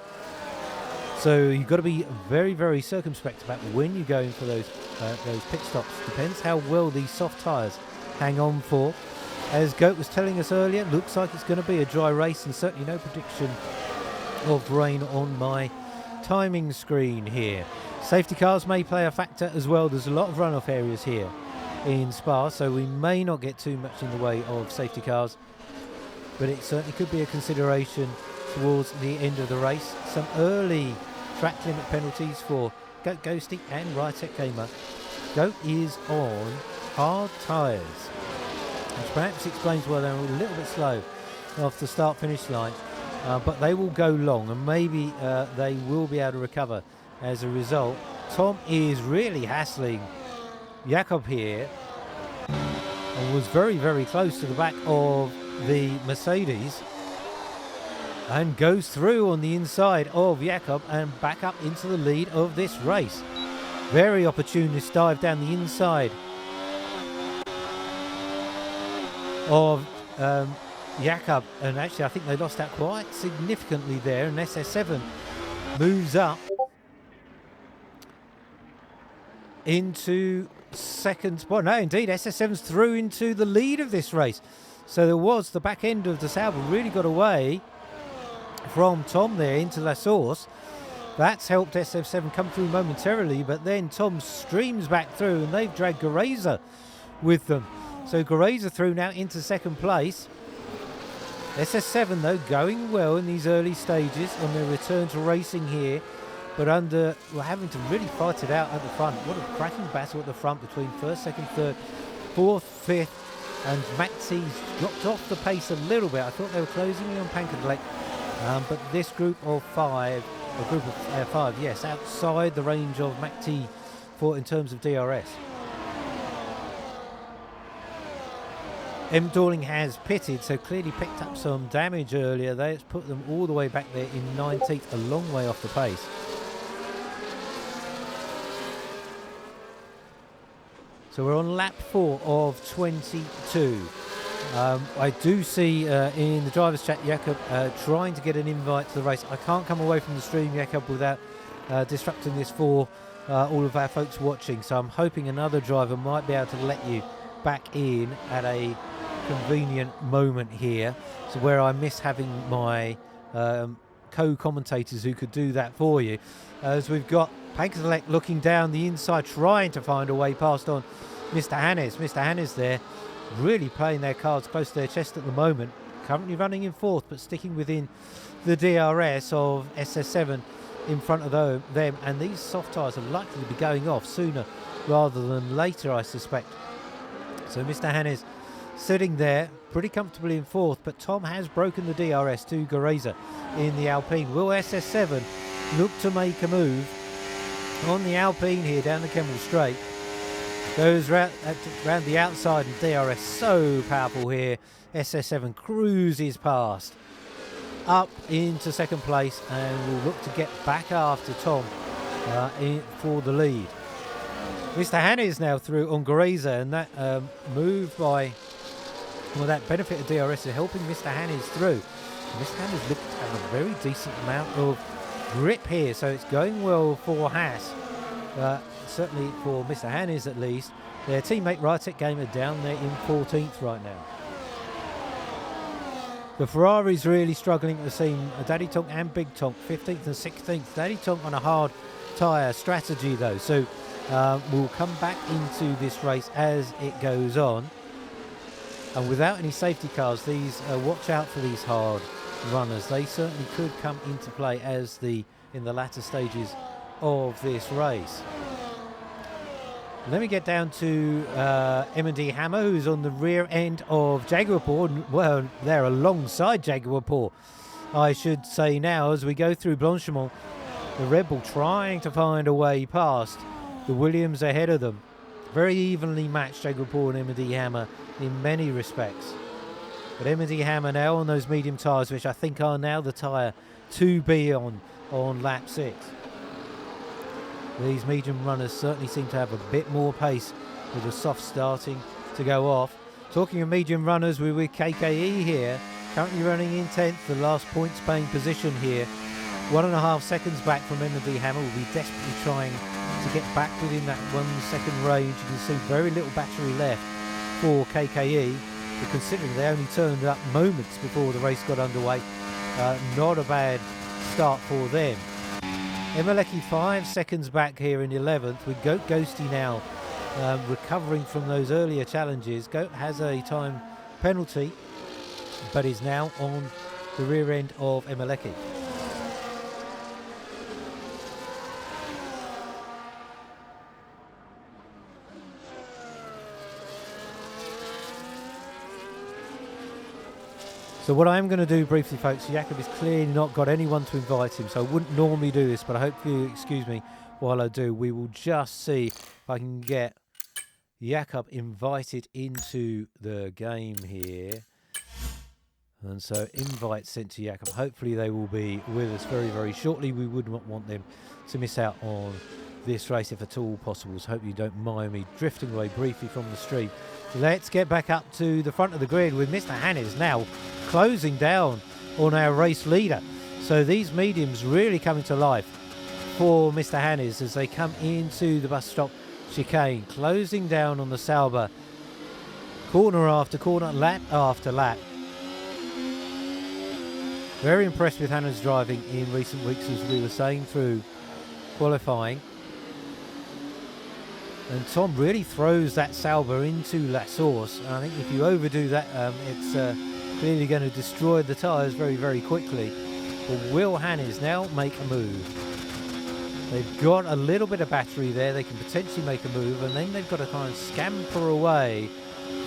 so you've got to be very, very circumspect about when you're going for those pit stops. Depends how well these soft tyres hang on for. As Goat was telling us earlier, looks like it's going to be a dry race, and certainly no prediction of rain on my timing screen here. Safety cars may play a factor as well. There's a lot of runoff areas here in Spa, so we may not get too much in the way of safety cars, but it certainly could be a consideration towards the end of the race. Some early track limit penalties for Goat Ghosty and Rytec Gamer. Goat is on hard tyres, which perhaps explains why they're a little bit slow off the start-finish line, but they will go long, and maybe they will be able to recover as a result. Tom is really hassling Jakob here, and was very, very close to the back of the Mercedes, and goes through on the inside of Jakob and back up into the lead of this race. Very opportunist dive down the inside of Jakob, and actually I think they lost out quite significantly there, and SS7 moves up into second spot. No, indeed, SS7's through into the lead of this race. So there was the back end of the Sauber really got away from Tom there into La Source. That's helped SF7 come through momentarily, but then Tom streams back through, and they've dragged Gareza with them. So Gareza through now into second place. SS7 though going well in these early stages on their return to racing here, but we're having to really fight it out at the front. What a cracking battle at the front between first, second, third, fourth, fifth, and Maxie's dropped off the pace a little bit. I thought they were closing in on Pankadalek, but this group of five, yes, outside the range of Maxie in terms of DRS. M. Dorling has pitted, so clearly picked up some damage earlier. That's put them all the way back there in 19th, a long way off the pace. So we're on lap 4 of 22. I do see in the driver's chat Jakob trying to get an invite to the race. I can't come away from the stream, Jakob, without disrupting this for all of our folks watching. So I'm hoping another driver might be able to let you back in at a convenient moment here. So where I miss having my co-commentators who could do that for you. As we've got Pankadalek looking down the inside, trying to find a way past on Mr. Hannes. Mr. Hannes there really playing their cards close to their chest at the moment. Currently running in fourth, but sticking within the DRS of SS7 in front of them. And these soft tyres are likely to be going off sooner rather than later, I suspect. So Mr. Hannes sitting there pretty comfortably in fourth, but Tom has broken the DRS to Gareza in the Alpine. Will SS7 look to make a move on the Alpine here down the Kemmel Straight? Goes round the outside, and DRS so powerful here. SS7 cruises past up into second place and will look to get back after Tom for the lead. Mr. Hannes now through on Gareza, and that move by, well, that benefit of DRS is helping Mr. Hannes through. Mr. Hannes looked to have a very decent amount of grip here, so it's going well for Haas. Certainly for Mr. Hannes at least. Their teammate Rytec Gamer down there in 14th right now. The Ferrari's really struggling at the seam. Daddy Tonk and Big Tonk, 15th and 16th. Daddy Tonk on a hard tyre strategy though, so we'll come back into this race as it goes on. And without any safety cars, these watch out for these hard runners. They certainly could come into play in the latter stages of this race. Let me get down to M&D Hammer, who's on the rear end of Jaguar Paw. Well, they're alongside Jaguar Paw, I should say now, as we go through Blanchimont. The Red Bull trying to find a way past the Williams ahead of them. Very evenly matched, Jaguar Paw and M&D Hammer in many respects. But M&D Hammer now on those medium tyres, which I think are now the tyre to be on lap 6. These medium runners certainly seem to have a bit more pace with the soft starting to go off. Talking of medium runners, we're with KKE here, currently running in 10th, the last points paying position here. 1.5 seconds back from Melody Hammer. Will be desperately trying to get back within that 1 second range. You can see very little battery left for KKE, but considering they only turned up moments before the race got underway, not a bad start for them. Emeleki 5 seconds back here in 11th, with Goat Ghosty now recovering from those earlier challenges. Goat has a time penalty, but is now on the rear end of Emeleki. So what I'm going to do briefly, folks, Jakob has clearly not got anyone to invite him, so I wouldn't normally do this, but I hope you excuse me while I do. We will just see if I can get Jakob invited into the game here. And so invite sent to Jakob. Hopefully they will be with us very, very shortly. We would not want them to miss out on this race if at all possible. So hope you don't mind me drifting away briefly from the stream. Let's get back up to the front of the grid with Mr. Hannes now closing down on our race leader. So these mediums really coming to life for Mr. Hannes as they come into the bus stop chicane, closing down on the Sauber, corner after corner, lap after lap. Very impressed with Hannes' driving in recent weeks, as we were saying, through qualifying. And Tom really throws that Sauber into La Source. And I think if you overdo that, it's clearly going to destroy the tyres very, very quickly. But will Hannes now make a move? They've got a little bit of battery there. They can potentially make a move. And then they've got to kind of scamper away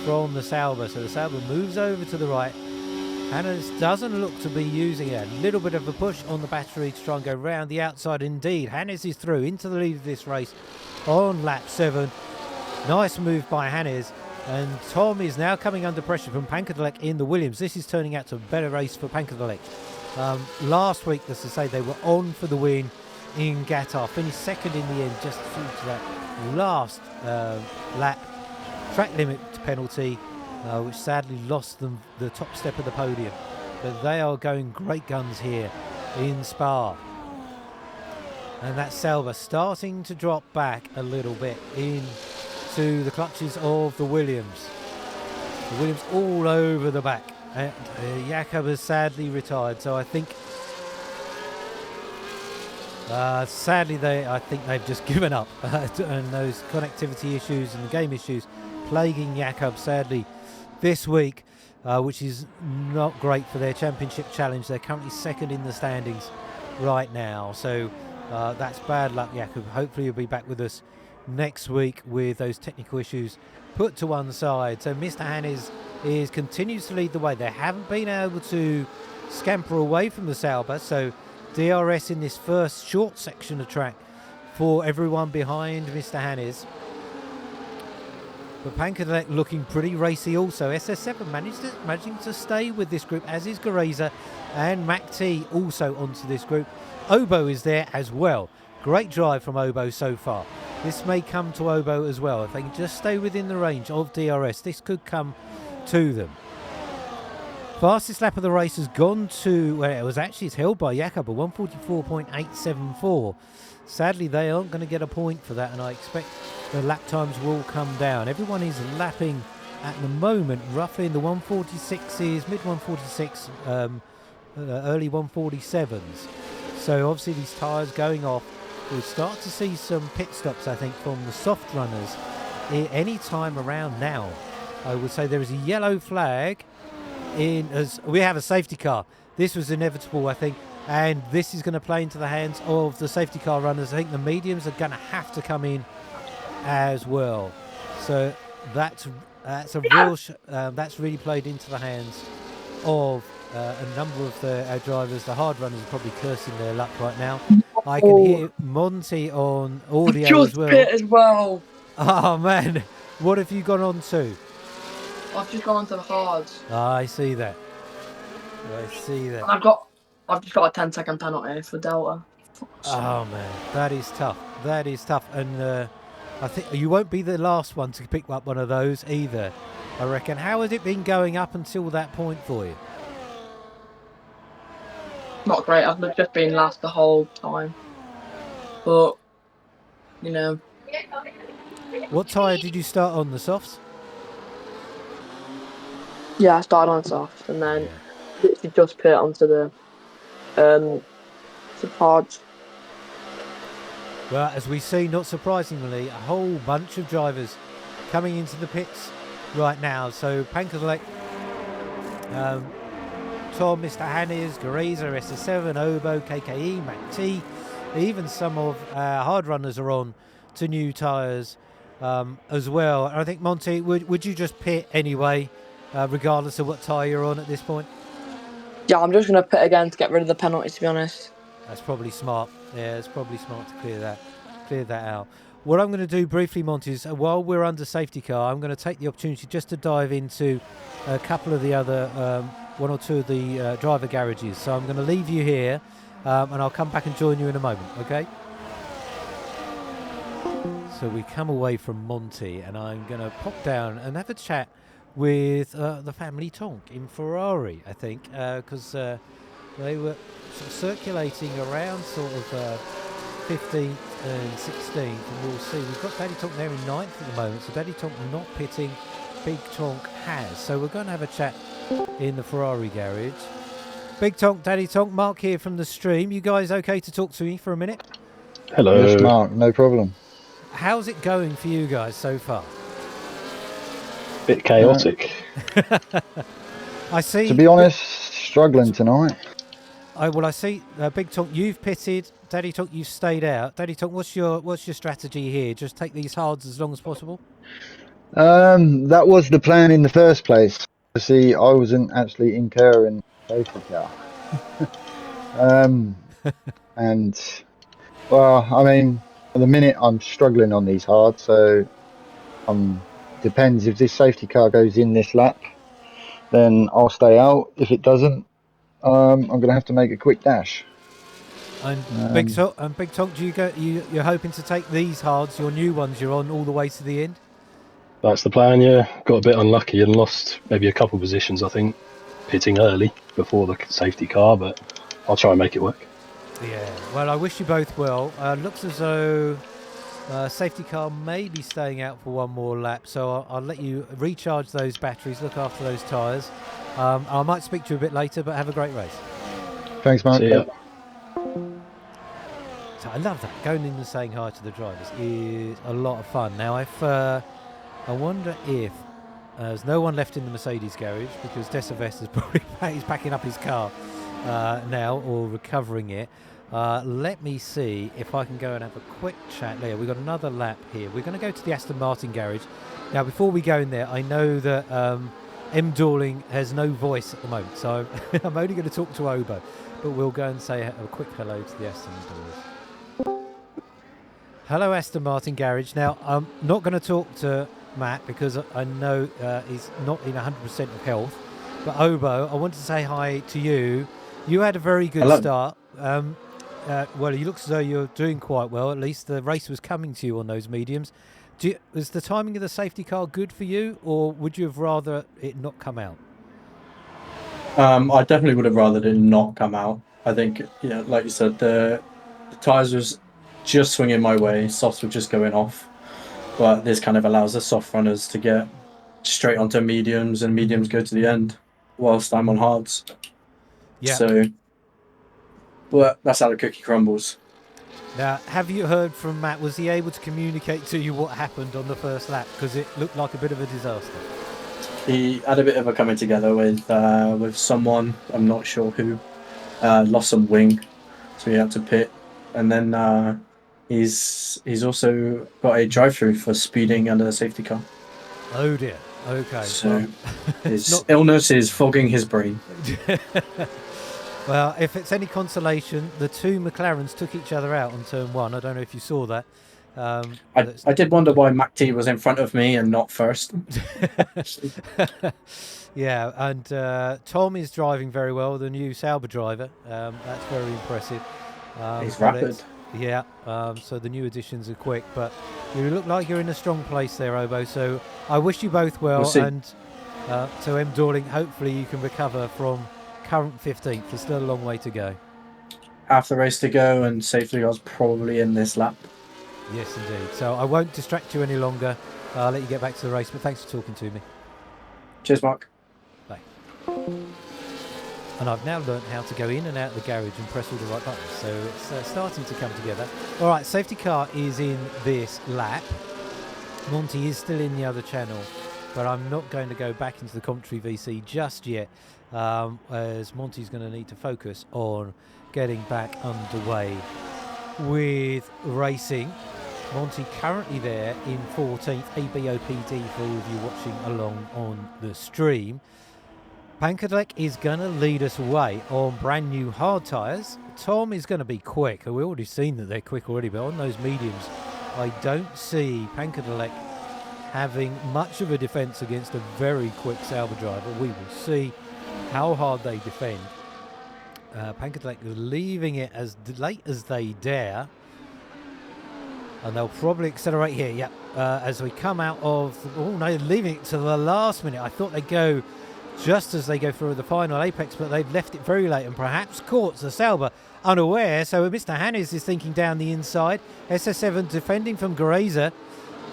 from the Sauber. So the Sauber moves over to the right. Hannes doesn't look to be using a little bit of a push on the battery to try and go round the outside. Indeed, Hannes is through into the lead of this race on lap 7. Nice move by Hannes. And Tom is now coming under pressure from Pankadelek in the Williams. This is turning out to a better race for Pankadelek. Last week, as I say, they were on for the win in Qatar. Finished second in the end just due to that last lap track limit penalty, which sadly lost them the top step of the podium. But they are going great guns here in Spa. And that Sauber starting to drop back a little bit into the clutches of the Williams. The Williams all over the back. Jakob has sadly retired, so I think sadly I think they've just given up. And those connectivity issues and the game issues plaguing Jakob sadly this week, which is not great for their championship challenge. They're currently second in the standings right now, so that's bad luck, Jakob. Hopefully you'll be back with us next week with those technical issues put to one side. So Mr. Hannes continues to lead the way. They haven't been able to scamper away from the Sauber, so DRS in this first short section of track for everyone behind Mr. Hannes. But Pankadelek looking pretty racy also. SS7 managing to stay with this group, as is Gareza, and Mac T also onto this group. Obo is there as well. Great drive from Obo so far. This may come to Obo as well. If they can just stay within the range of DRS, this could come to them. Fastest lap of the race has gone to, well, it's held by Jakob, a 144.874. Sadly, they aren't going to get a point for that, and I expect the lap times will come down. Everyone is lapping at the moment roughly in the 146s, mid 146, early 147s. So obviously these tyres going off. We'll start to see some pit stops, I think, from the soft runners any time around now. I would say there is a yellow flag as we have a safety car. This was inevitable, I think, and this is going to play into the hands of the safety car runners. I think the mediums are going to have to come in as well. So that's a real that's really played into the hands of a number of our drivers. The hard runners are probably cursing their luck right now. I can hear Monty on audio as well. Pit as well. Oh man, what have you gone on to? I've just gone on to the hards. I see that. I see that. And I've just got a 10-second penalty for Delta. Oh man, that is tough. That is tough, and I think you won't be the last one to pick up one of those either. I reckon. How has it been going up until that point for you? Not great. I've just been last the whole time. But, you know. What tyre did you start on, the softs? Yeah, I started on soft and then literally just put it onto the hards. Well, as we see, not surprisingly, a whole bunch of drivers coming into the pits right now. So Pankerlek, Tom, Mr. Hannes, Gariza, SS7, Obo, KKE, Mac T, even some of our hard runners are on to new tyres as well. And I think, Monty, would you just pit anyway, regardless of what tyre you're on at this point? Yeah, I'm just going to pit again to get rid of the penalty, to be honest. That's probably smart. Yeah, it's probably smart to clear that out. What I'm going to do briefly, Monty, is while we're under safety car, I'm going to take the opportunity just to dive into a couple of the other, one or two of the driver garages. So I'm going to leave you here, and I'll come back and join you in a moment, okay? So we come away from Monty, and I'm going to pop down and have a chat with the family Tonk in Ferrari, I think, because they were sort of circulating around sort of 15th and 16th, and we'll see. We've got Daddy Tonk there in 9th at the moment, so Daddy Tonk not pitting, Big Tonk has. So we're going to have a chat in the Ferrari garage. Big Tonk, Daddy Tonk, Mark here from the stream. You guys okay to talk to me for a minute? Hello. Yes, Mark, no problem. How's it going for you guys so far? Bit chaotic. I see. To be honest, struggling tonight. I see. Big Tonk, you've pitted. Daddy Tonk, you've stayed out. Daddy Tonk, what's your strategy here? Just take these hards as long as possible. That was the plan in the first place. See, I wasn't actually incurring safety car. And well, I mean, at the minute I'm struggling on these hards, so depends if this safety car goes in this lap, then I'll stay out. If it doesn't, I'm going to have to make a quick dash. And Big Tonk, do you're hoping to take these hards, your new ones you're on, all the way to the end? That's the plan, yeah. Got a bit unlucky and lost maybe a couple positions, I think, pitting early before the safety car, but I'll try and make it work. Yeah, well, I wish you both well. Looks as though safety car may be staying out for one more lap, so I'll let you recharge those batteries, look after those tyres. I might speak to you a bit later, but have a great race. Thanks, Mark. See ya. So I love that. Going in and saying hi to the drivers is a lot of fun. Now, I wonder if there's no one left in the Mercedes garage because Decivest is probably he's packing up his car now or recovering it. Let me see if I can go and have a quick chat there. We've got another lap here. We're going to go to the Aston Martin garage. Now, before we go in there, I know that M. Dorling has no voice at the moment, so I'm only going to talk to Obo, but we'll go and say a quick hello to the Aston Doors. Hello, Aston Martin garage. Now, I'm not going to talk to Matt because I know he's not in 100% of health, but Obo, I want to say hi to you. You had a very good start. Well, you look as though you're doing quite well. At least the race was coming to you on those mediums. Was the timing of the safety car good for you, or would you have rather it not come out? I definitely would have rather it not come out. I think, yeah, like you said, the tyres was just swinging my way. Softs were just going off. But this kind of allows the soft runners to get straight onto mediums, and mediums go to the end whilst I'm on hards. Yeah. So, well, that's how the cookie crumbles. Now, have you heard from Matt? Was he able to communicate to you what happened on the first lap? Because it looked like a bit of a disaster. He had a bit of a coming together with someone, I'm not sure who, lost some wing, so he had to pit. And then he's also got a drive-through for speeding under the safety car. Oh dear. Okay. So his illness is fogging his brain. Well, if it's any consolation, the two McLarens took each other out on turn one. I don't know if you saw that. I did wonder why Mac T was in front of me and not first. Yeah, and Tom is driving very well, the new Sauber driver. That's very impressive. He's but rapid. Yeah, so the new additions are quick, but you look like you're in a strong place there, Obo. So I wish you both well, We'll see. and to M. Dorling, hopefully you can recover from current 15th. There's still a long way to go. Half the race to go, and safety car's probably in this lap. Yes, indeed. So I won't distract you any longer. I'll let you get back to the race, but thanks for talking to me. Cheers, Mark. Bye. And I've now learnt how to go in and out of the garage and press all the right buttons, so it's starting to come together. All right, safety car is in this lap. Monty is still in the other channel, but I'm not going to go back into the commentary VC just yet, as Monty's going to need to focus on getting back underway with racing. Monty currently there in 14th, ABOPD for all of you watching along on the stream. Pankadek is going to lead us away on brand new hard tyres. Tom is going to be quick. We've already seen that they're quick already, but on those mediums, I don't see Pankadek having much of a defence against a very quick Sauber driver. We will see how hard they defend. Pankadek is leaving it as late as they dare. And they'll probably accelerate here, yep. As we come out of... Oh, no, leaving it to the last minute. I thought they'd go just as they go through the final apex, but they've left it very late and perhaps caught the Sauber unaware. So Mr. Hannes is thinking down the inside. SS7 defending from Grazer,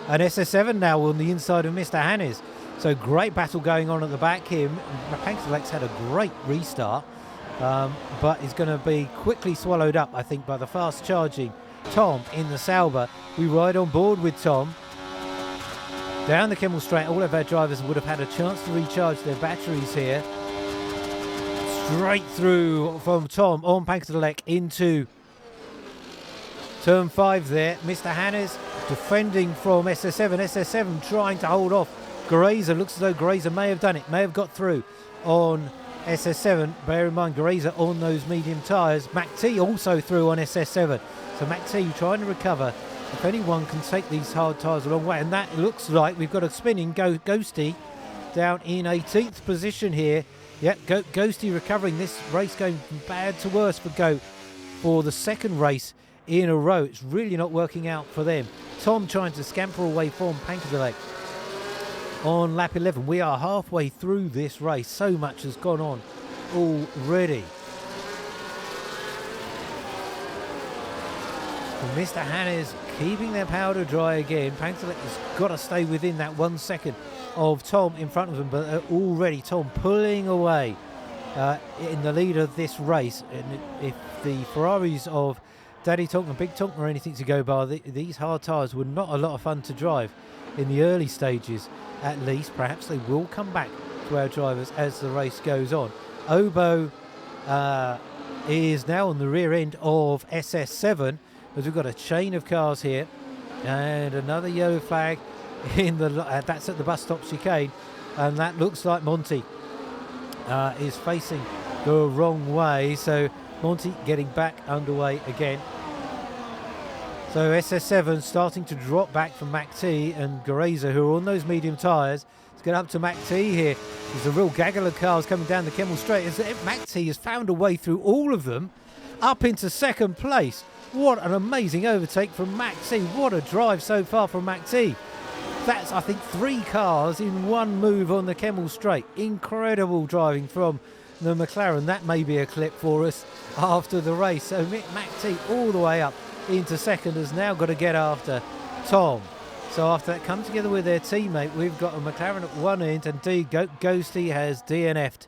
and SS7 now on the inside of Mr. Hannes. So great battle going on at the back here. Pankadek's had a great restart, but is going to be quickly swallowed up, I think, by the fast charging Tom in the Sauber. We ride on board with Tom. Down the Kemmel Straight, all of our drivers would have had a chance to recharge their batteries here. Straight through from Tom on Pankadek into turn 5 there. Mr. Hannes defending from SS7. SS7 trying to hold off Grazer. Looks as though Grazer may have done it, may have got through on SS7. Bear in mind, Grazer on those medium tyres. Mac T also through on SS7. So Mac T trying to recover. If anyone can take these hard tyres a long way, and that looks like we've got a spinning Ghosty down in 18th position here. Yep, Ghosty recovering. This race going from bad to worse for Goat for the second race in a row. It's really not working out for them. Tom trying to scamper away from Pankadek on lap 11. We are halfway through this race. So much has gone on already. Mr. Hannes keeping their powder dry again. Pankadek has got to stay within that 1 second of Tom in front of them, but already Tom pulling away in the lead of this race. And if the Ferraris of Daddy Tonk and Big Tonk were anything to go by, these hard tyres were not a lot of fun to drive in the early stages, at least. Perhaps they will come back to our drivers as the race goes on. Obo is now on the rear end of SS7, as we've got a chain of cars here, and another yellow flag in the that's at the bus stop chicane, and that looks like Monty is facing the wrong way. So Monty getting back underway again. So SS7 starting to drop back from Mac T and Grazer, who are on those medium tyres. Let's get up to Mac T here. There's a real gaggle of cars coming down the Kemmel Straight. As Mac T has found a way through all of them up into second place. What an amazing overtake from Mac T. What a drive so far from Mac T. That's, I think, 3 cars in one move on the Kemmel Straight. Incredible driving from the McLaren. That may be a clip for us after the race. So Mac T all the way up into second has now got to get after Tom. So after that come together with their teammate, we've got a McLaren at one end, and Ghosty has DNF'd.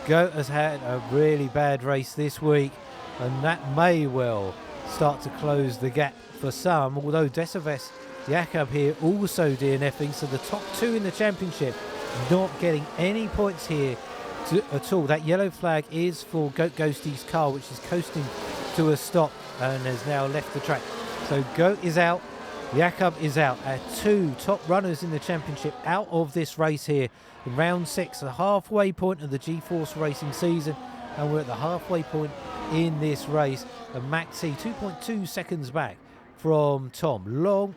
Goat has had a really bad race this week, and that may well start to close the gap for some, although Desaves Jakob here also DNFing, so the top 2 in the championship not getting any points here at all. That yellow flag is for Ghosty's car, which is coasting to a stop and has now left the track. So Goat is out, Jakob is out. Our 2 top runners in the championship out of this race here in round 6, the halfway point of the G-Force racing season, and we're at the halfway point in this race. And Mac T 2.2 seconds back from Tom.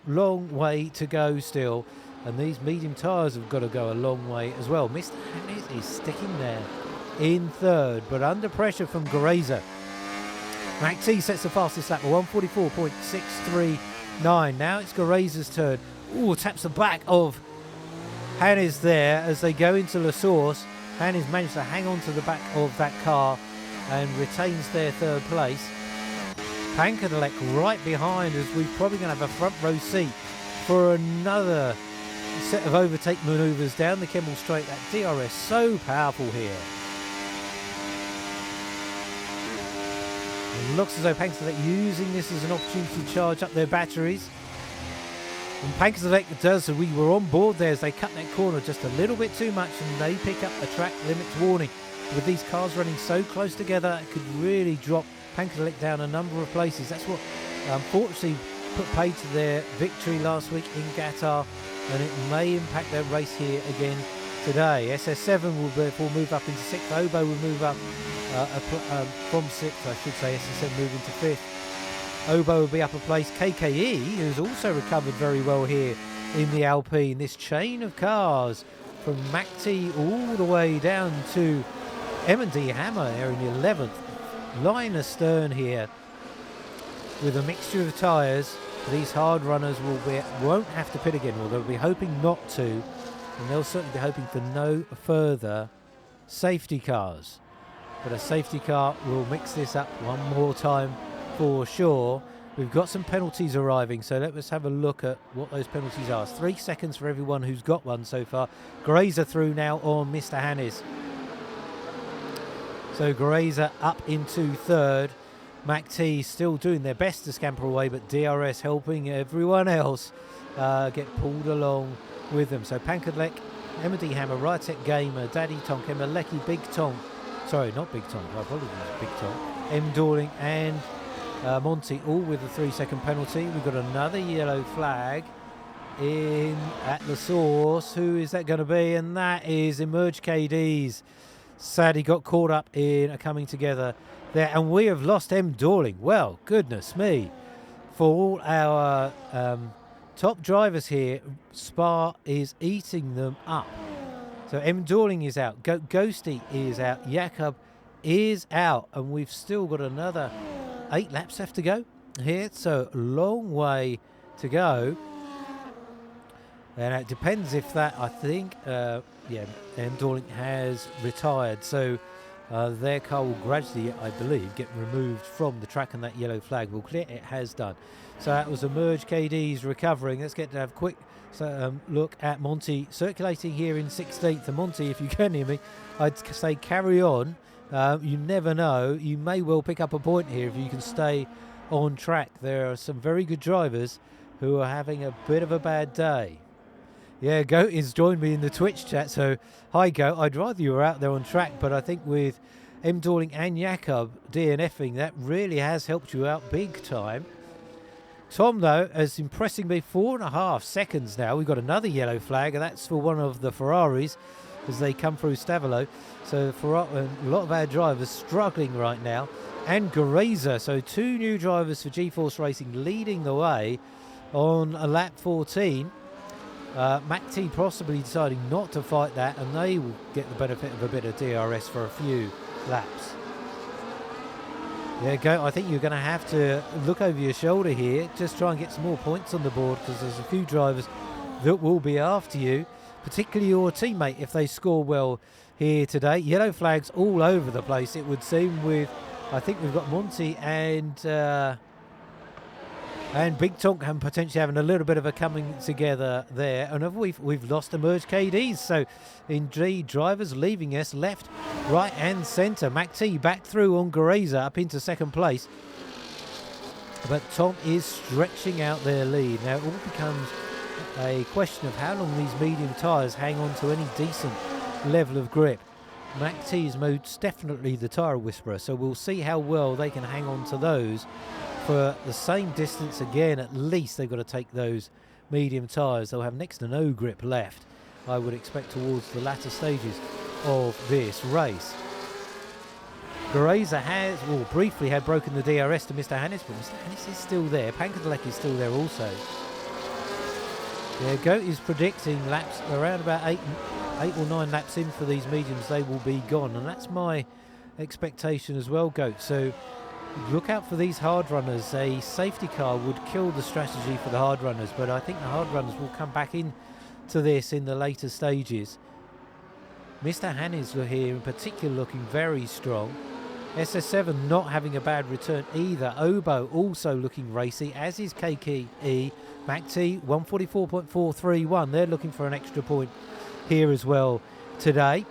Long way to go still. And these medium tyres have got to go a long way as well. Mr. Hannes is sticking there in third, but under pressure from Grazer. Mac T sets the fastest lap, 144.639. Now it's Grazer's turn. Ooh, taps the back of Hannes there as they go into La Source. Hannes managed to hang on to the back of that car and retains their third place. Pankadelek right behind, as we're probably going to have a front row seat for another set of overtake manoeuvres down the Kemmel Straight. That DRS so powerful here. It looks as though Pankadelek using this as an opportunity to charge up their batteries. And Pankadelek does, so we were on board there as they cut that corner just a little bit too much, and they pick up a track limits warning. With these cars running so close together, it could really drop Pankadelek down a number of places. That's what unfortunately put paid to their victory last week in Qatar, and it may impact their race here again today. SS7 will therefore move up into 6th. Obo will move up from 6th, I should say. SS7 move into 5th. Obo will be up a place. KKE, who's also recovered very well here in the Alpine. This chain of cars from MacT all the way down to M&D Hammer there in the 11th. Line astern here with a mixture of tyres. These hard runners won't have to pit again, or they'll be hoping not to, and they'll certainly be hoping for no further safety cars. But a safety car will mix this up one more time for sure. We've got some penalties arriving, so let's have a look at what those penalties are. 3 seconds for everyone who's got one so far. Grazer through now on Mr. Hannes. So Grazer up into third. MacT still doing their best to scamper away, but DRS helping everyone else get pulled along with them. So Pankadelek, M&D Hammer, Rytek Gamer, Daddy Tonk, Emma Lecky, Big Tonk. Sorry, not Big Tonk. I apologize, Big Tonk. M. Dorling and Monty all with a 3-second penalty. We've got another yellow flag in at the source. Who is that going to be? And that is Emerge KDs. Sadly got caught up in a coming together there, and we have lost M. Dorling. Well, goodness me. For all our top drivers here, Spa is eating them up. So M. Dorling is out, Ghosty is out, Jakob is out, and we've still got another 8 laps left to go here, so a long way to go. And it depends if that, I think, M. Dorling has retired, so their car will gradually, I believe, get removed from the track, and that yellow flag will clear. It has done. So that was Emerge KD's recovering. Let's get to have a quick look at Monty circulating here in 16th. And Monty, if you can hear me, I'd say carry on. You never know. You may well pick up a point here if you can stay on track. There are some very good drivers who are having a bit of a bad day. Yeah, Goat has joined me in the Twitch chat, so hi Goat. I'd rather you were out there on track, but I think with M. Dorling and Jakob DNFing, that really has helped you out big time. Tom, though, is impressing me 4.5 seconds now. We've got another yellow flag, and that's for one of the Ferraris as they come through Stavilo. So for a lot of our drivers struggling right now. And Grazer, so 2 new drivers for G-Force Racing leading the way on a lap 14. MacT possibly deciding not to fight that, and they will get the benefit of a bit of DRS for a few laps. Yeah, I think you're going to have to look over your shoulder here, just try and get some more points on the board, because there's a few drivers that will be after you, particularly your teammate if they score well here today. Yellow flags all over the place, it would seem, with, I think we've got Monty and Big Tonk and potentially having a little bit of a coming together there. And we've lost Emerge KDs. So indeed, drivers leaving us left, right and centre. MacT back through on Grazer up into second place. But Tom is stretching out their lead. Now it all becomes a question of how long these medium tyres hang on to any decent level of grip. MacT is most definitely the tyre whisperer. So we'll see how well they can hang on to those for the same distance again. At least they've got to take those medium tyres. They'll have next to no grip left, I would expect, towards the latter stages of this race. Geraza has, well, briefly had broken the DRS to Mr. Hannes, but Mr. Hannes is still there. Pankerdelek is still there also. Yeah, Goat is predicting laps around about 8 or 9 laps in for these mediums. They will be gone, and that's my expectation as well, Goat. So look out for these hard runners. A safety car would kill the strategy for the hard runners, but I think the hard runners will come back in to this in the later stages. Mr. Hannes here in particular looking very strong. SS7 not having a bad return either. Obo also looking racy, as is KKE. MacT 144.431. They're looking for an extra point here as well today.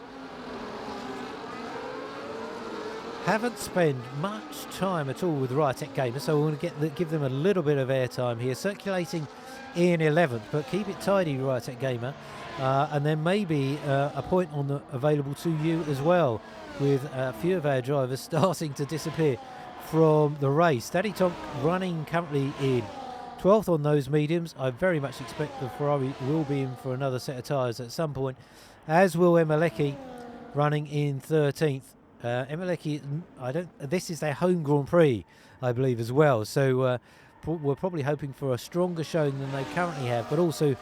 Haven't spent much time at all with Rytec Gamer, so we're going to give them a little bit of airtime here. Circulating in 11th, but keep it tidy, Rytec Gamer. And then maybe a point available to you as well, with a few of our drivers starting to disappear from the race. Daddy Tonk running currently in 12th on those mediums. I very much expect the Ferrari will be in for another set of tyres at some point, as will Emeleki running in 13th. Emeleki, this is their home Grand Prix, I believe, as well. So we're probably hoping for a stronger showing than they currently have, but also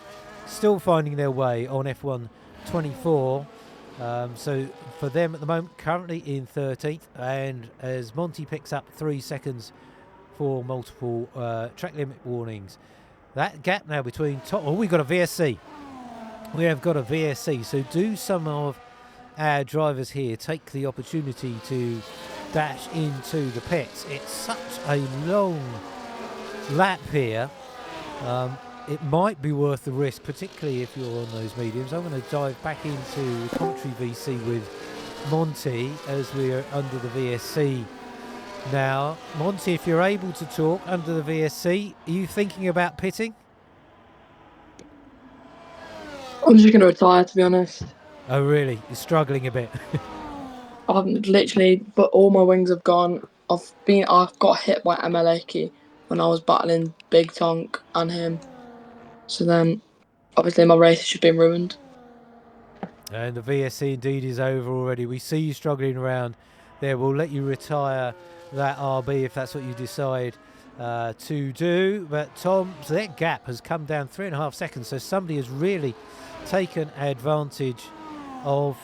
still finding their way on F1 24. So for them at the moment, currently in 13th, and as Monty picks up 3 seconds for multiple track limit warnings. That gap now between top... Oh, we've got a VSC. We have got a VSC. So do some of our drivers here take the opportunity to dash into the pits? It's such a long lap here. It might be worth the risk, particularly if you're on those mediums. I'm going to dive back into commentary VC with Monty as we're under the VSC now. Monty, if you're able to talk under the VSC, are you thinking about pitting? I'm just going to retire, to be honest. Oh, really? You're struggling a bit. I've literally, but all my wings have gone. I've got hit by Emeleki when I was battling Big Tonk and him. So then, obviously, my race should be ruined. And the VSC indeed is over already. We see you struggling around there. We'll let you retire that RB if that's what you decide to do. But Tom, so that gap has come down 3.5 seconds. So somebody has really taken advantage of...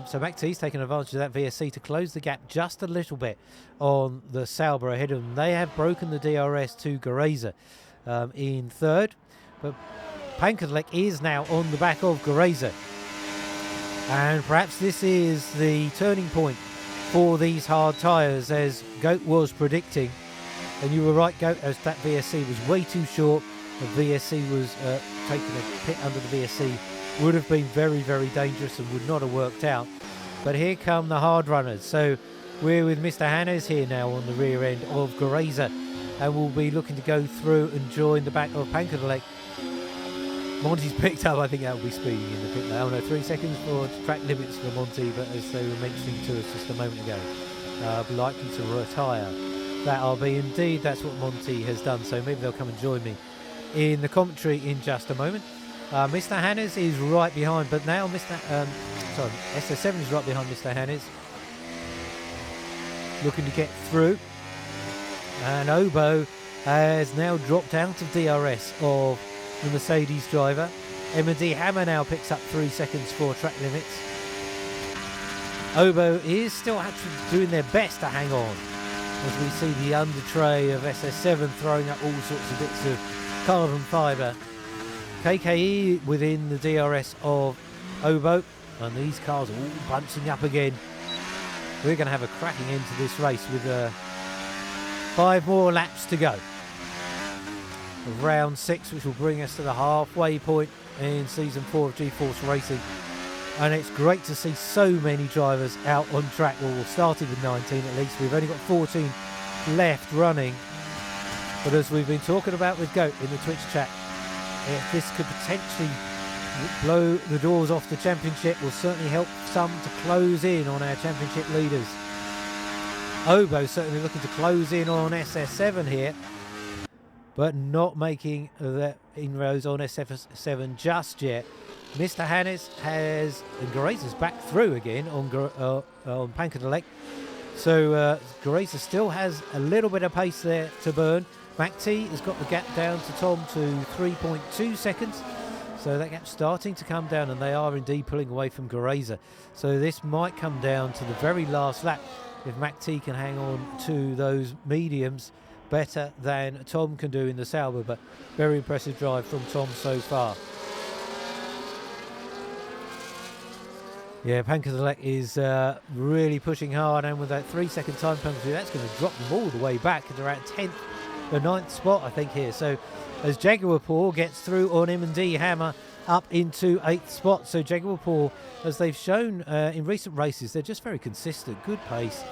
so MacT's taken advantage of that VSC to close the gap just a little bit on the Sauber ahead of them. They have broken the DRS to Geraza in third. But Pankerdelek is now on the back of Geraza. And perhaps this is the turning point for these hard tyres, as Goat was predicting. And you were right, Goat, as that VSC was way too short. The VSC was taking a pit under the VSC. Would have been very, very dangerous and would not have worked out. But here come the hard runners. So we're with Mr. Hannes here now on the rear end of Geraza. And we'll be looking to go through and join the back of Pankerdelek. Monty's picked up, I think that will be speeding in the pit now. No, 3 seconds for track limits for Monty, but as they were mentioning to us just a moment ago, likely to retire that RB. Indeed, that's what Monty has done, so maybe they'll come and join me in the commentary in just a moment. Mr. Hannes is right behind, but now SS7 is right behind Mr. Hannes, looking to get through. And Obo has now dropped out of DRS of the Mercedes driver. M&D Hammer now picks up 3 seconds for track limits. Obo is still actually doing their best to hang on, as we see the under tray of SS7 throwing up all sorts of bits of carbon fibre. KKE within the DRS of Obo, and these cars are all bunching up again. We're going to have a cracking end to this race with 5 more laps to go. Round 6, which will bring us to the halfway point in season 4 of G-Force Racing, and it's great to see so many drivers out on track. Well, we've started with 19 at least. We've only got 14 left running, but as we've been talking about with Goat in the Twitch chat, if this could potentially blow the doors off the championship, will certainly help some to close in on our championship leaders. Obo certainly looking to close in on SS7 here, but not making the inroads on SF7 just yet. Mr. Hannes has, and Geraza's back through again on Pankerdelek. So Grazer still has a little bit of pace there to burn. MacT has got the gap down to Tom to 3.2 seconds. So that gap's starting to come down, and they are indeed pulling away from Grazer. So this might come down to the very last lap if MacT can hang on to those mediums better than Tom can do in the Sauber. But very impressive drive from Tom so far. Yeah, Pankerselek is really pushing hard, and with that 3-second time penalty, that's going to drop them all the way back into around 10th, the 9th spot, I think, here. So as Jaguarpour gets through on M&D Hammer up into 8th spot. So Jaguarpour, as they've shown in recent races, they're just very consistent, good pace.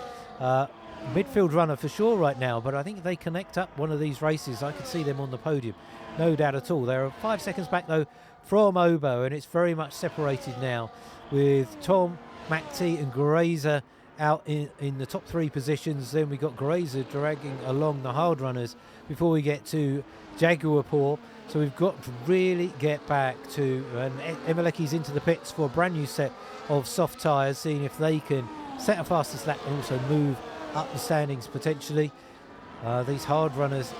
Midfield runner for sure right now, but I think if they connect up one of these races, I could see them on the podium, no doubt at all. They're 5 seconds back though from Obo, and it's very much separated now with Tom, MacT and Grazer out in the top 3 positions. Then we got Grazer dragging along the hard runners before we get to Jaguarpour. So we've got to really get back to, and Emeleki's into the pits for a brand new set of soft tyres, seeing if they can set a fastest lap and also move up the standings potentially. These hard runners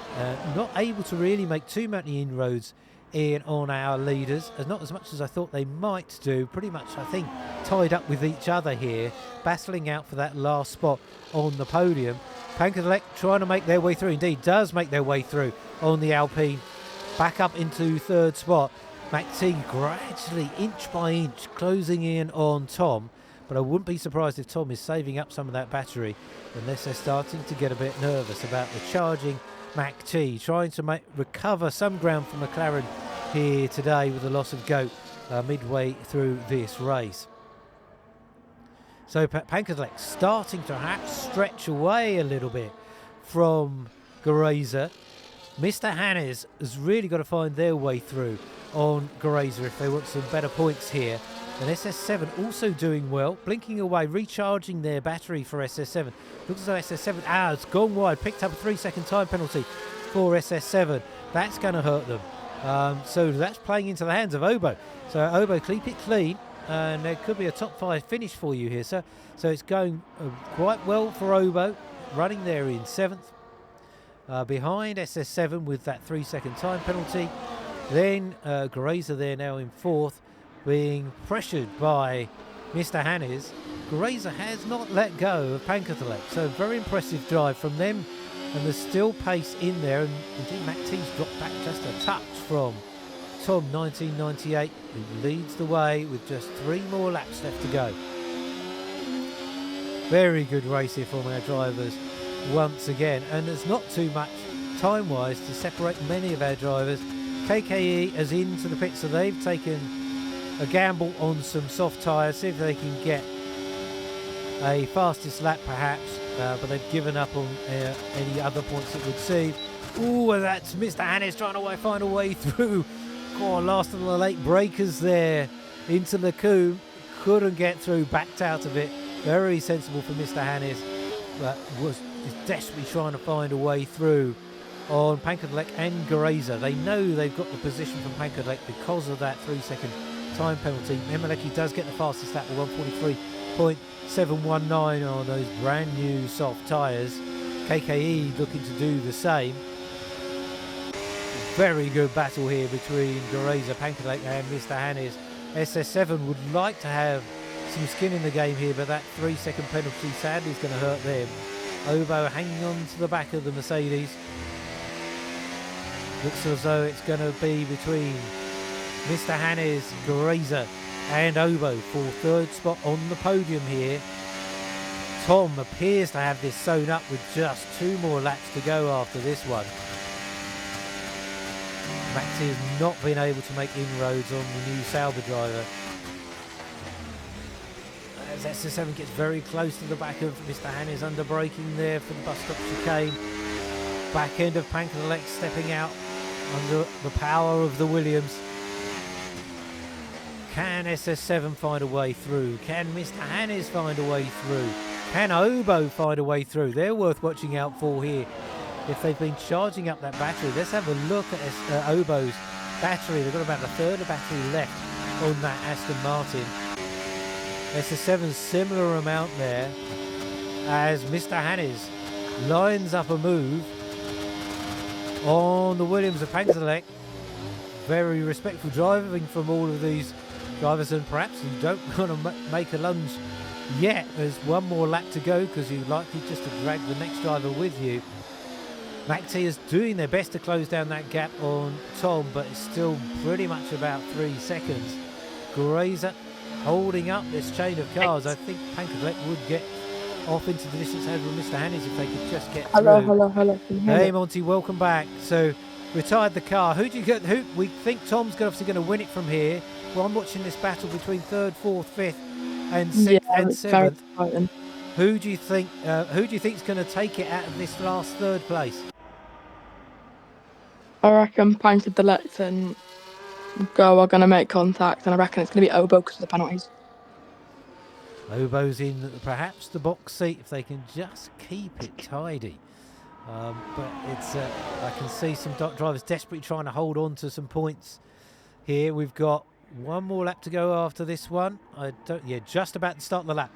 not able to really make too many inroads in on our leaders, not as much as I thought they might do. Pretty much, I think, tied up with each other here, battling out for that last spot on the podium. Pankerselek trying to make their way through, indeed does make their way through on the Alpine, back up into 3rd spot. MacT gradually, inch by inch, closing in on Tom, but I wouldn't be surprised if Tom is saving up some of that battery unless they're starting to get a bit nervous about the charging MacT, trying to recover some ground from McLaren here today with the loss of Goat midway through this race. So Pankerselek starting to perhaps stretch away a little bit from Grazer. Mr. Hannes has really got to find their way through on Grazer if they want some better points here. And SS7 also doing well, blinking away, recharging their battery for SS7. Looks as though SS7 has gone wide, picked up a 3-second time penalty for SS7. That's going to hurt them. So that's playing into the hands of Obo. So Obo, keep it clean, and there could be a top 5 finish for you here. So it's going quite well for Obo, running there in 7th. Behind SS7 with that 3-second time penalty. Then Grazer there now in 4th, being pressured by Mr. Hannes. Grazer has not let go of Pankerselek, so very impressive drive from them, and there's still pace in there, and indeed MacT's dropped back just a touch from Tom 1998, who leads the way with just 3 more laps left to go. Very good race here from our drivers once again, and there's not too much time-wise to separate many of our drivers. KKE is into the pit, so they've taken a gamble on some soft tyres, see if they can get a fastest lap perhaps, but they've given up on any other points it would seem. Ooh, that's Mr. Hannes trying to find a way through. Last of the late breakers there into the Coombe, couldn't get through, backed out of it. Very sensible for Mr. Hannes, but is desperately trying to find a way through on Pankerselek and Grazer. They know they've got the position from Pankerselek because of that 3-second time penalty. Emeleki does get the fastest lap with 143.719 on those brand new soft tyres. KKE looking to do the same. Very good battle here between Grazer, Pankerselek and Mr. Hannes. SS7 would like to have some skin in the game here, but that 3-second penalty sadly is going to hurt them. Obo hanging on to the back of the Mercedes. Looks as though it's going to be between Mr. Hannes, Grazer and Obo for 3rd spot on the podium here. Tom appears to have this sewn up with just 2 more laps to go after this one. MacT has not been able to make inroads on the new Sauber driver. As SS7 gets very close to the back of Mr. Hannes, under braking there for the bus stop chicane. Back end of Pankerselek stepping out under the power of the Williams. Can SS7 find a way through? Can Mr. Hannes find a way through? Can Obo find a way through? They're worth watching out for here. If they've been charging up that battery, let's have a look at Obo's battery. They've got about a third of battery left on that Aston Martin. SS7's similar amount there. as Mr. Hannes lines up a move on the Williams of Pantelek. Very respectful driving from all of these drivers, and perhaps you don't want to make a lunge yet. There's one more lap to go because you're likely just to drag the next driver with you. McT is doing their best to close down that gap on Tom, but it's still pretty much about 3 seconds. Grazer holding up this chain of cars. I think Pantelek would get off into the distance over Mr. Hannes if they could just get Hello, through. hello. Can you hear Hey me? Monty, welcome back. So retired the car. Who do you get? Who we think Tom's obviously going to win it from here? Well, I'm watching this battle between third, fourth, fifth, and sixth and it's very seventh. exciting. Who do you think? Who do you think's going to take it out of this last third place? I reckon Painted the Lex and Go are going to make contact, and I reckon it's going to be Obo because of the penalties. Obo's in perhaps the box seat if they can just keep it tidy. But it's I can see some drivers desperately trying to hold on to some points here. We've got one more lap to go after this one. Just about to start the lap.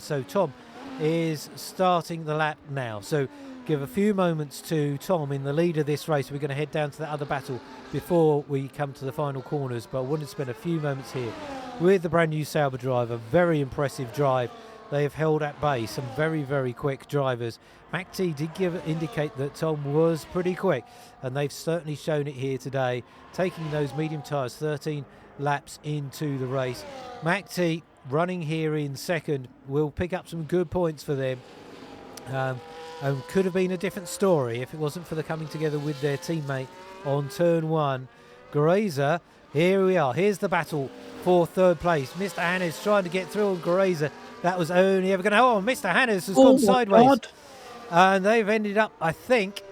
So Tom is starting the lap now. So give a few moments to Tom in the lead of this race. We're going to head down to that other battle before we come to the final corners, but I wanted to spend a few moments here with the brand new Sauber driver. Very impressive drive. They have held at bay some very, very quick drivers. McT did indicate that Tom was pretty quick, and they've certainly shown it here today, taking those medium tyres 13 laps into the race. McT running here in second will pick up some good points for them. And could have been a different story if it wasn't for the coming together with their teammate on turn one. Grazer, here we are. Here's the battle for third place. Mr. Hannes trying to get through on Grazer. That was only ever going to... Oh, Mr. Hannes has gone sideways. God. And they've ended up, I think,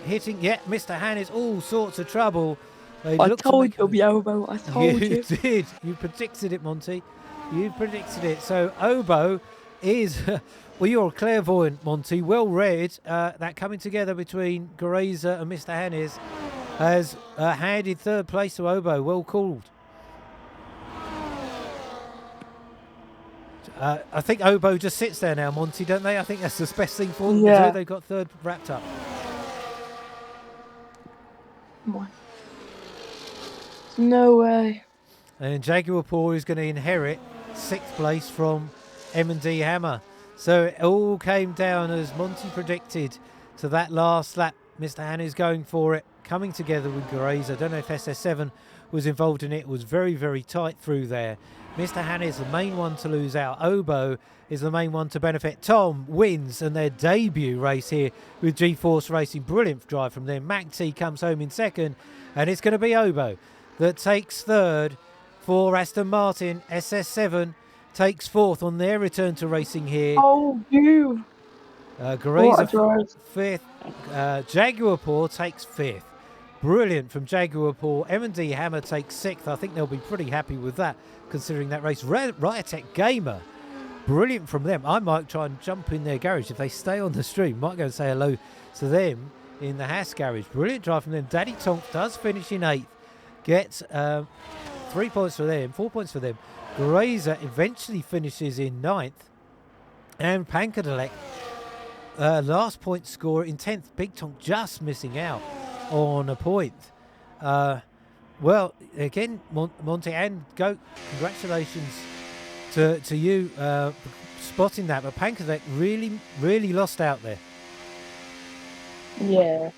hitting... Yeah, Mr. Hannes, all sorts of trouble. They I looked to told make- you it'll be Obo. I told you. did. You predicted it, Monty. You predicted it. So Obo is... Well, you're clairvoyant, Monty. Well read. That coming together between Grazer and Mr. Hannes has handed third place to Obo. Well called. I think Obo just sits there now, Monty, don't they? I think that's the best thing for them to Yeah. do. They've got third wrapped up. No way. And Jaguar Paul is going to inherit sixth place from M&D Hammer. So it all came down, as Monty predicted, to that last lap. Mr. Hannes going for it, coming together with Grazer. I don't know if SS7 was involved in it. It was very, very tight through there. Mr. Hannes, the main one to lose out. Obo is the main one to benefit. Tom wins and their debut race here with G-Force Racing. Brilliant drive from them. McT comes home in second, and it's going to be Obo that takes third for Aston Martin. SS7 takes fourth on their return to racing here. Oh, you. Grazer drive. fifth. Jaguar Paw takes fifth. Brilliant from Jaguar Paw. M&D Hammer takes sixth. I think they'll be pretty happy with that, considering that race. Riotech Gamer, brilliant from them. I might try and jump in their garage if they stay on the stream. Might go and say hello to them in the Haas garage. Brilliant drive from them. Daddy Tonk does finish in eighth. Gets 3 points for them, 4 points for them. Grazer eventually finishes in ninth. And Pankadalek, last point scorer in 10th. Big Tonk just missing out on a point. Well, again, Monty and Goat, congratulations to you spotting that. But Pankadalek really, really lost out there. Yeah.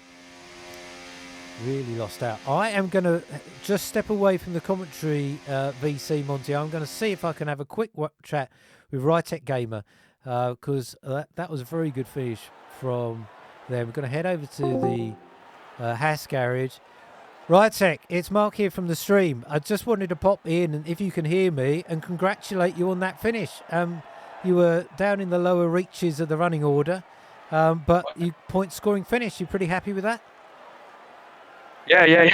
Really lost out. I am going to just step away from the commentary, VC Monty. I'm going to see if I can have a quick chat with Rytech Gamer, because that was a very good finish from them. We're going to head over to the Haas garage. Rytech, it's Mark here from the stream. I just wanted to pop in, and if you can hear me, and congratulate you on that finish. You were down in the lower reaches of the running order, but you point scoring finish. You pretty happy with that? Yeah.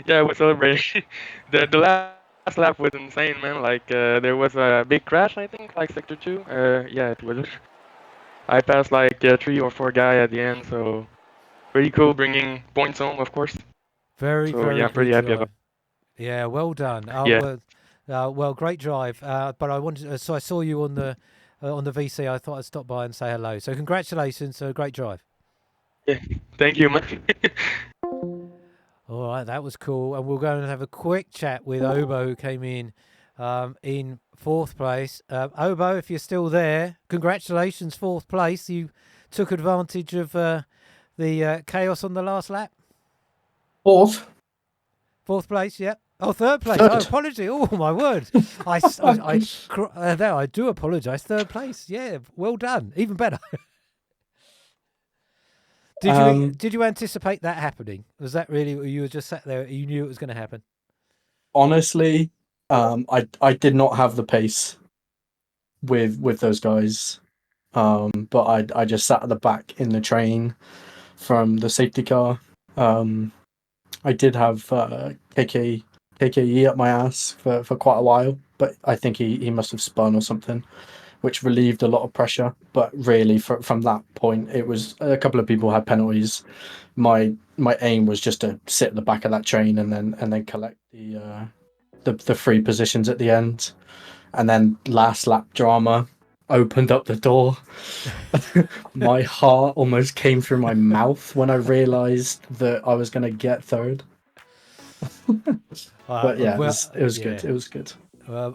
We're celebrating. The last lap was insane, man. Like there was a big crash, I think, like sector 2. Yeah, it was. I passed like 3 or 4 guy at the end, so pretty cool, bringing points home, of course. Very, So, very yeah, good pretty happy drive. about Yeah, well done. Yeah. Well, great drive. But I wanted, so I saw you on the on the VC, I thought I'd stop by and say hello. So congratulations, great drive. Yeah, thank you, man. All right, that was cool. And we'll go and have a quick chat with Obo, who came in fourth place. Obo, if you're still there, congratulations, fourth place. You took advantage of the chaos on the last lap. Fourth. Fourth place, yep. Oh, third place. Third. Oh, apology. Oh, my word. I do apologise. Third place. Yeah, well done. Even better. Did you anticipate that happening? Was that really, or you were just sat there, you knew it was going to happen? Honestly, I did not have the pace with those guys. But I just sat at the back in the train from the safety car. I did have KKE up my ass for quite a while, but I think he must have spun or something, which relieved a lot of pressure. But really, from that point, it was a couple of people had penalties. My aim was just to sit at the back of that train and then collect the free positions at the end, and then last lap drama opened up the door. My heart almost came through my mouth when I realised that I was going to get third. But yeah, well, it was good. It was good.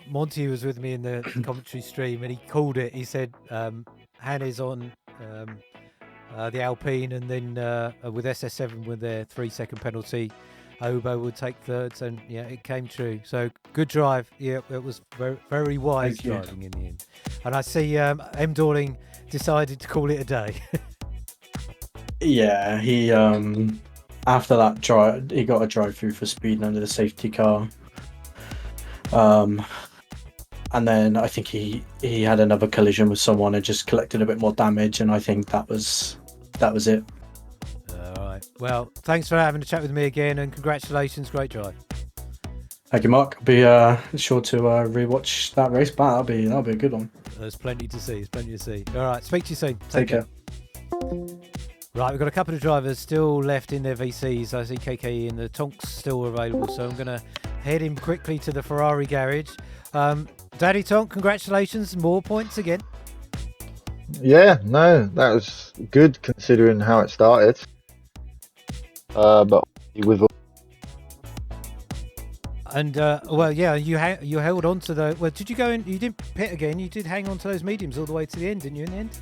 Monty was with me in the commentary stream, and he called it. He said Hannah's on the Alpine, and then with SS7 with their 3-second penalty, Obo would take thirds, and yeah, it came true. So good drive. Yeah, it was very, very wise driving in the end. And I see M. Dorling decided to call it a day. Yeah, he after that drive, he got a drive through for speeding under the safety car. And then I think he had another collision with someone and just collected a bit more damage, and I think that was it. All right. Well, thanks for having a chat with me again, and congratulations, great drive. Thank you, Mark. I'll be sure to rewatch that race back. That'll be a good one. There's plenty to see. All right, speak to you soon. Take care. Right, we've got a couple of drivers still left in their VCs. I see KKE and the Tonks still available, so I'm going to head in quickly to the Ferrari garage. Daddy Tonk, congratulations, more points again. Yeah, no, that was good considering how it started. But with and well, yeah, you held on to the. Well, did you go in? You didn't pit again. You did hang on to those mediums all the way to the end, didn't you? In the end.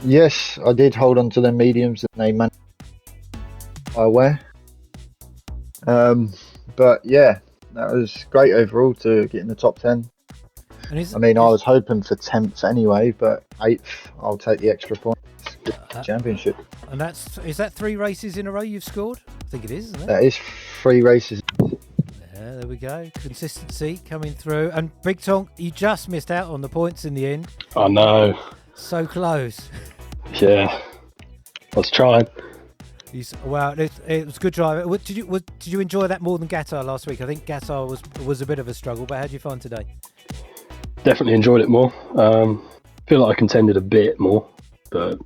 yes, I did hold on to the mediums and they managed away. But yeah, that was great overall to get in the top 10. I mean, I was hoping for 10th anyway, but 8th, I'll take the extra points. Championship. And is that 3 races in a row you've scored? I think it is, isn't it? That is 3 races. Yeah, there we go. Consistency coming through. And Big Tonk, you just missed out on the points in the end. I know. So close. Yeah, I was trying. Well, it was a good drive. Did you enjoy that more than Qatar last week? I think Qatar was a bit of a struggle, but how did you find today? Definitely enjoyed it more. Feel like I contended a bit more, but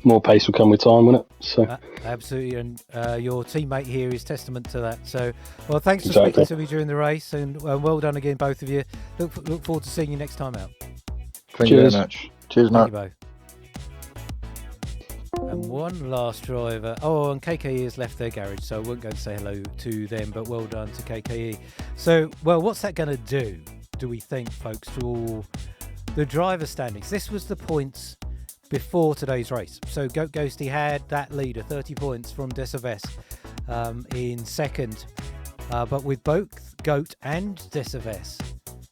more pace will come with time, won't it? So absolutely, and your teammate here is testament to that. So, well, thanks for speaking to me during the race, and well done again, both of you. Look forward to seeing you next time out. Thank you very much. Cheers, Matt. Thank you both. And one last driver. Oh, and KKE has left their garage, so I won't go and say hello to them, but well done to KKE. So, well, what's that going to do we think, folks, to all the driver standings? This was the points before today's race. So Goat Ghosty had that leader, 30 points from Desaves in second. But with both Goat and Desaves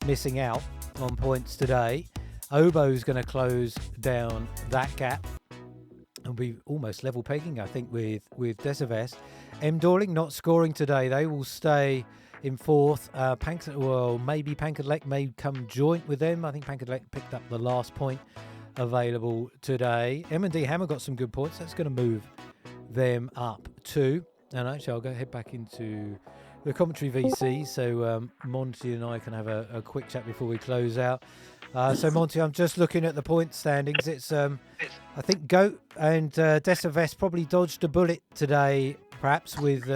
missing out on points today, Obo's going to close down that gap and be almost level pegging, I think, with Desaves. M. Dorling not scoring today. They will stay in fourth. Maybe Pankadlek may come joint with them. I think Pankadlek picked up the last point available today. M&D Hammer got some good points. That's going to move them up too. And actually, I'll go head back into the commentary VC so Monty and I can have a quick chat before we close out. So Monty, I'm just looking at the point standings. It's I think Goat and Desaves probably dodged a bullet today, perhaps with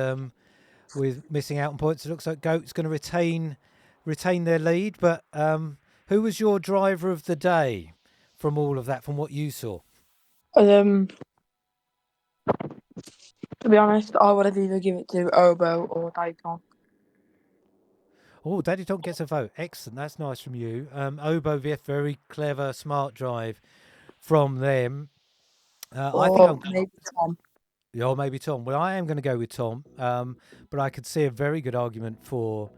missing out on points. It looks like Goat's going to retain their lead. But who was your driver of the day from all of that, from what you saw? To be honest, I would have either give it to Obo or Dayton. Oh, Daddy Tom gets a vote. Excellent. That's nice from you. Obo VF, very clever, smart drive from them. I think Or maybe Tom. Or maybe Tom. Well, I am going to go with Tom, but I could see a very good argument for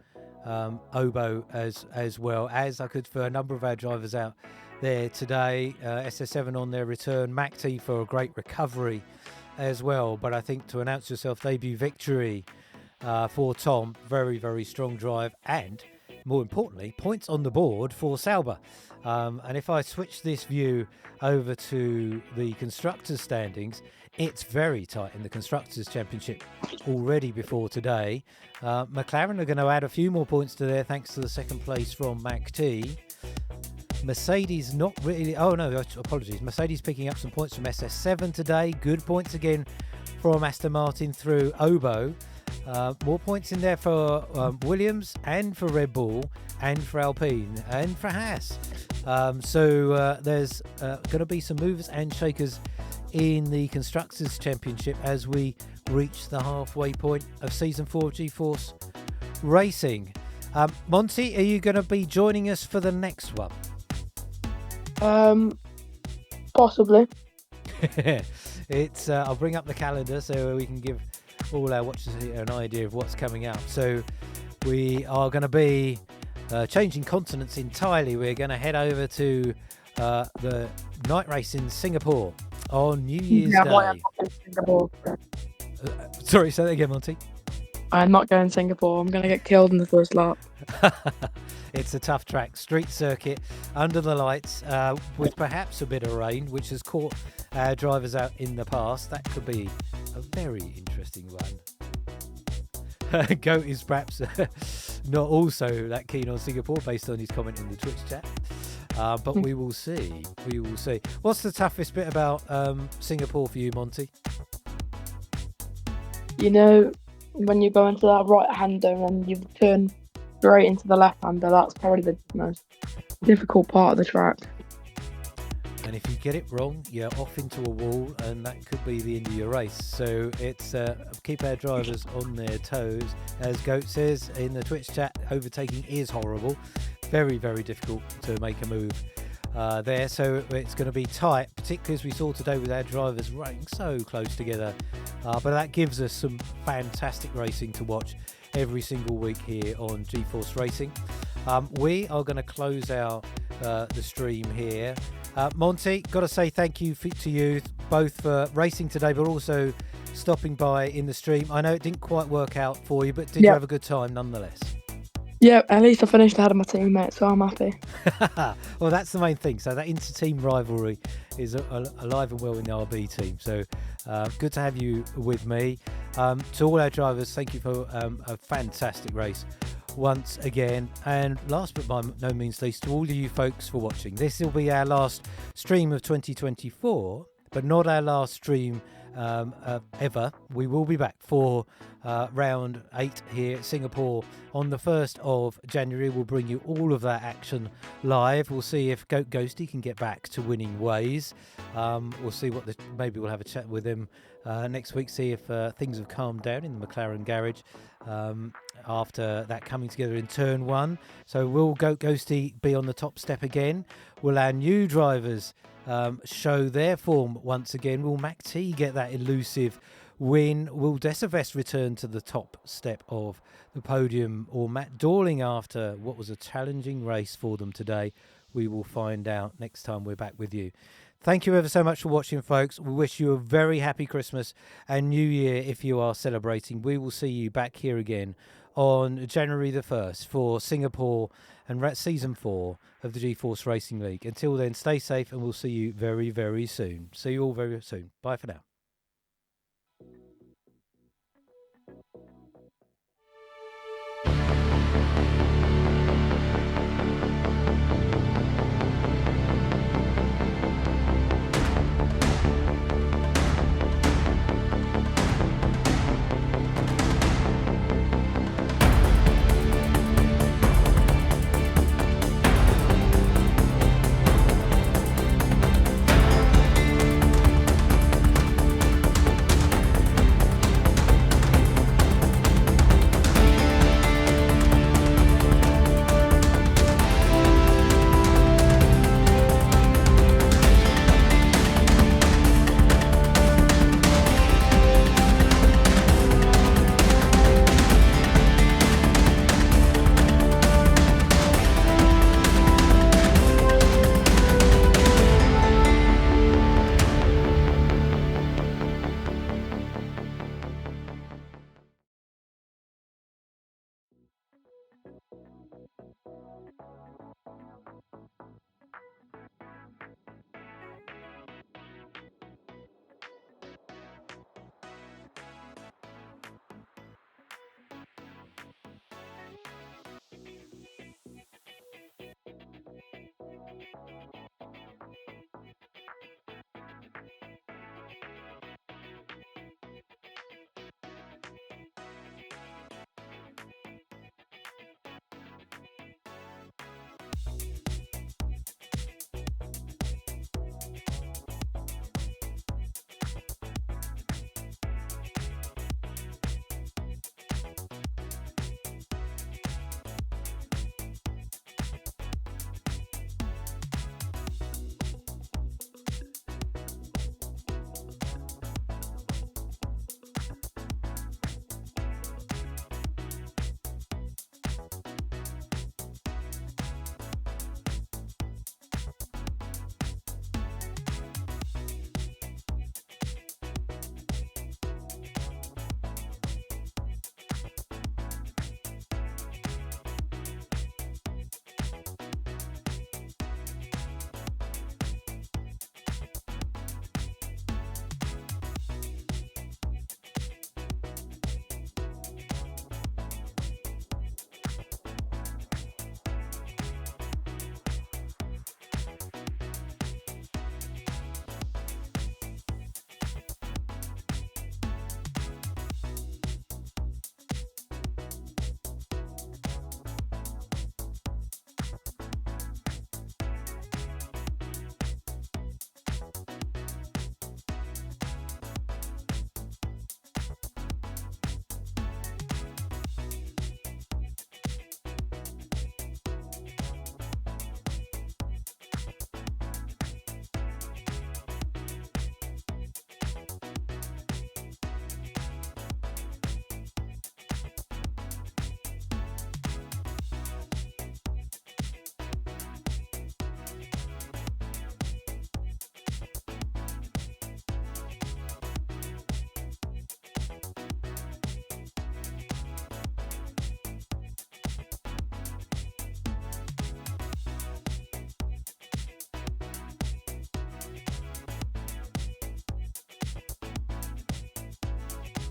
Obo as well, as I could for a number of our drivers out there today. SS7 on their return, MacT for a great recovery as well. But I think to announce yourself debut victory for Tom, very, very strong drive, and more importantly, points on the board for Sauber. And if I switch this view over to the constructors' standings, it's very tight in the Constructors' Championship already before today. McLaren are going to add a few more points to there thanks to the second place from MacT. Mercedes not really... Oh, no, apologies. Mercedes picking up some points from SS7 today. Good points again from Aston Martin through Obo. More points in there for Williams and for Red Bull and for Alpine and for Haas. So there's going to be some movers and shakers in the Constructors' Championship as we reach the halfway point of Season 4 of G-Force Racing. Monty, are you going to be joining us for the next one? Possibly. It's I'll bring up the calendar so we can give all our watchers an idea of what's coming out. So we are going to be changing continents entirely. We're going to head over to the night race in Singapore on New Year's Day. I'm not going to Singapore. Sorry, say that again, Monty. I'm not going to Singapore. I'm going to get killed in the first lap. It's a tough track, street circuit, under the lights, with perhaps a bit of rain, which has caught drivers out in the past. That could be a very interesting one. Goat is perhaps not also that keen on Singapore based on his comment in the Twitch chat. But we will see. We will see. What's the toughest bit about Singapore for you, Monty? You know, when you go into that right-hander and you turn straight into the left-hander, that's probably the most difficult part of the track. And if you get it wrong, you're off into a wall, and that could be the end of your race. So it's keep our drivers on their toes. As Goat says in the Twitch chat, overtaking is horrible. Very, very difficult to make a move there. So it's going to be tight, particularly as we saw today with our drivers running so close together. But that gives us some fantastic racing to watch every single week here on G-Force Racing. We are going to close out the stream here. Monty, got to say thank you to you both for racing today, but also stopping by in the stream. I know it didn't quite work out for you, but did you have a good time nonetheless? Yeah, at least I finished ahead of my teammate, so I'm happy. Well, that's the main thing. So that inter-team rivalry is alive and well in the RB team. So good to have you with me. To all our drivers, thank you for a fantastic race once again. And last but by no means least, to all of you folks for watching. This will be our last stream of 2024, but not our last stream ever. We will be back for round 8 here at Singapore on the 1st of January. We'll bring you all of that action live. We'll see if Goat Ghosty can get back to winning ways. We'll see maybe we'll have a chat with him next week, see if things have calmed down in the McLaren garage after that coming together in turn 1. So will Goat Ghosty be on the top step again? Will our new drivers show their form once again? Will MacT get that elusive win? Will Decavest return to the top step of the podium, or Matt Dorling after what was a challenging race for them today? We will find out next time we're back with you. Thank you ever so much for watching, folks. We wish you a very happy Christmas and New Year if you are celebrating. We will see you back here again on January the 1st for Singapore and Season 4 of the G-Force Racing League. Until then, stay safe and we'll see you very, very soon. See you all very soon. Bye for now.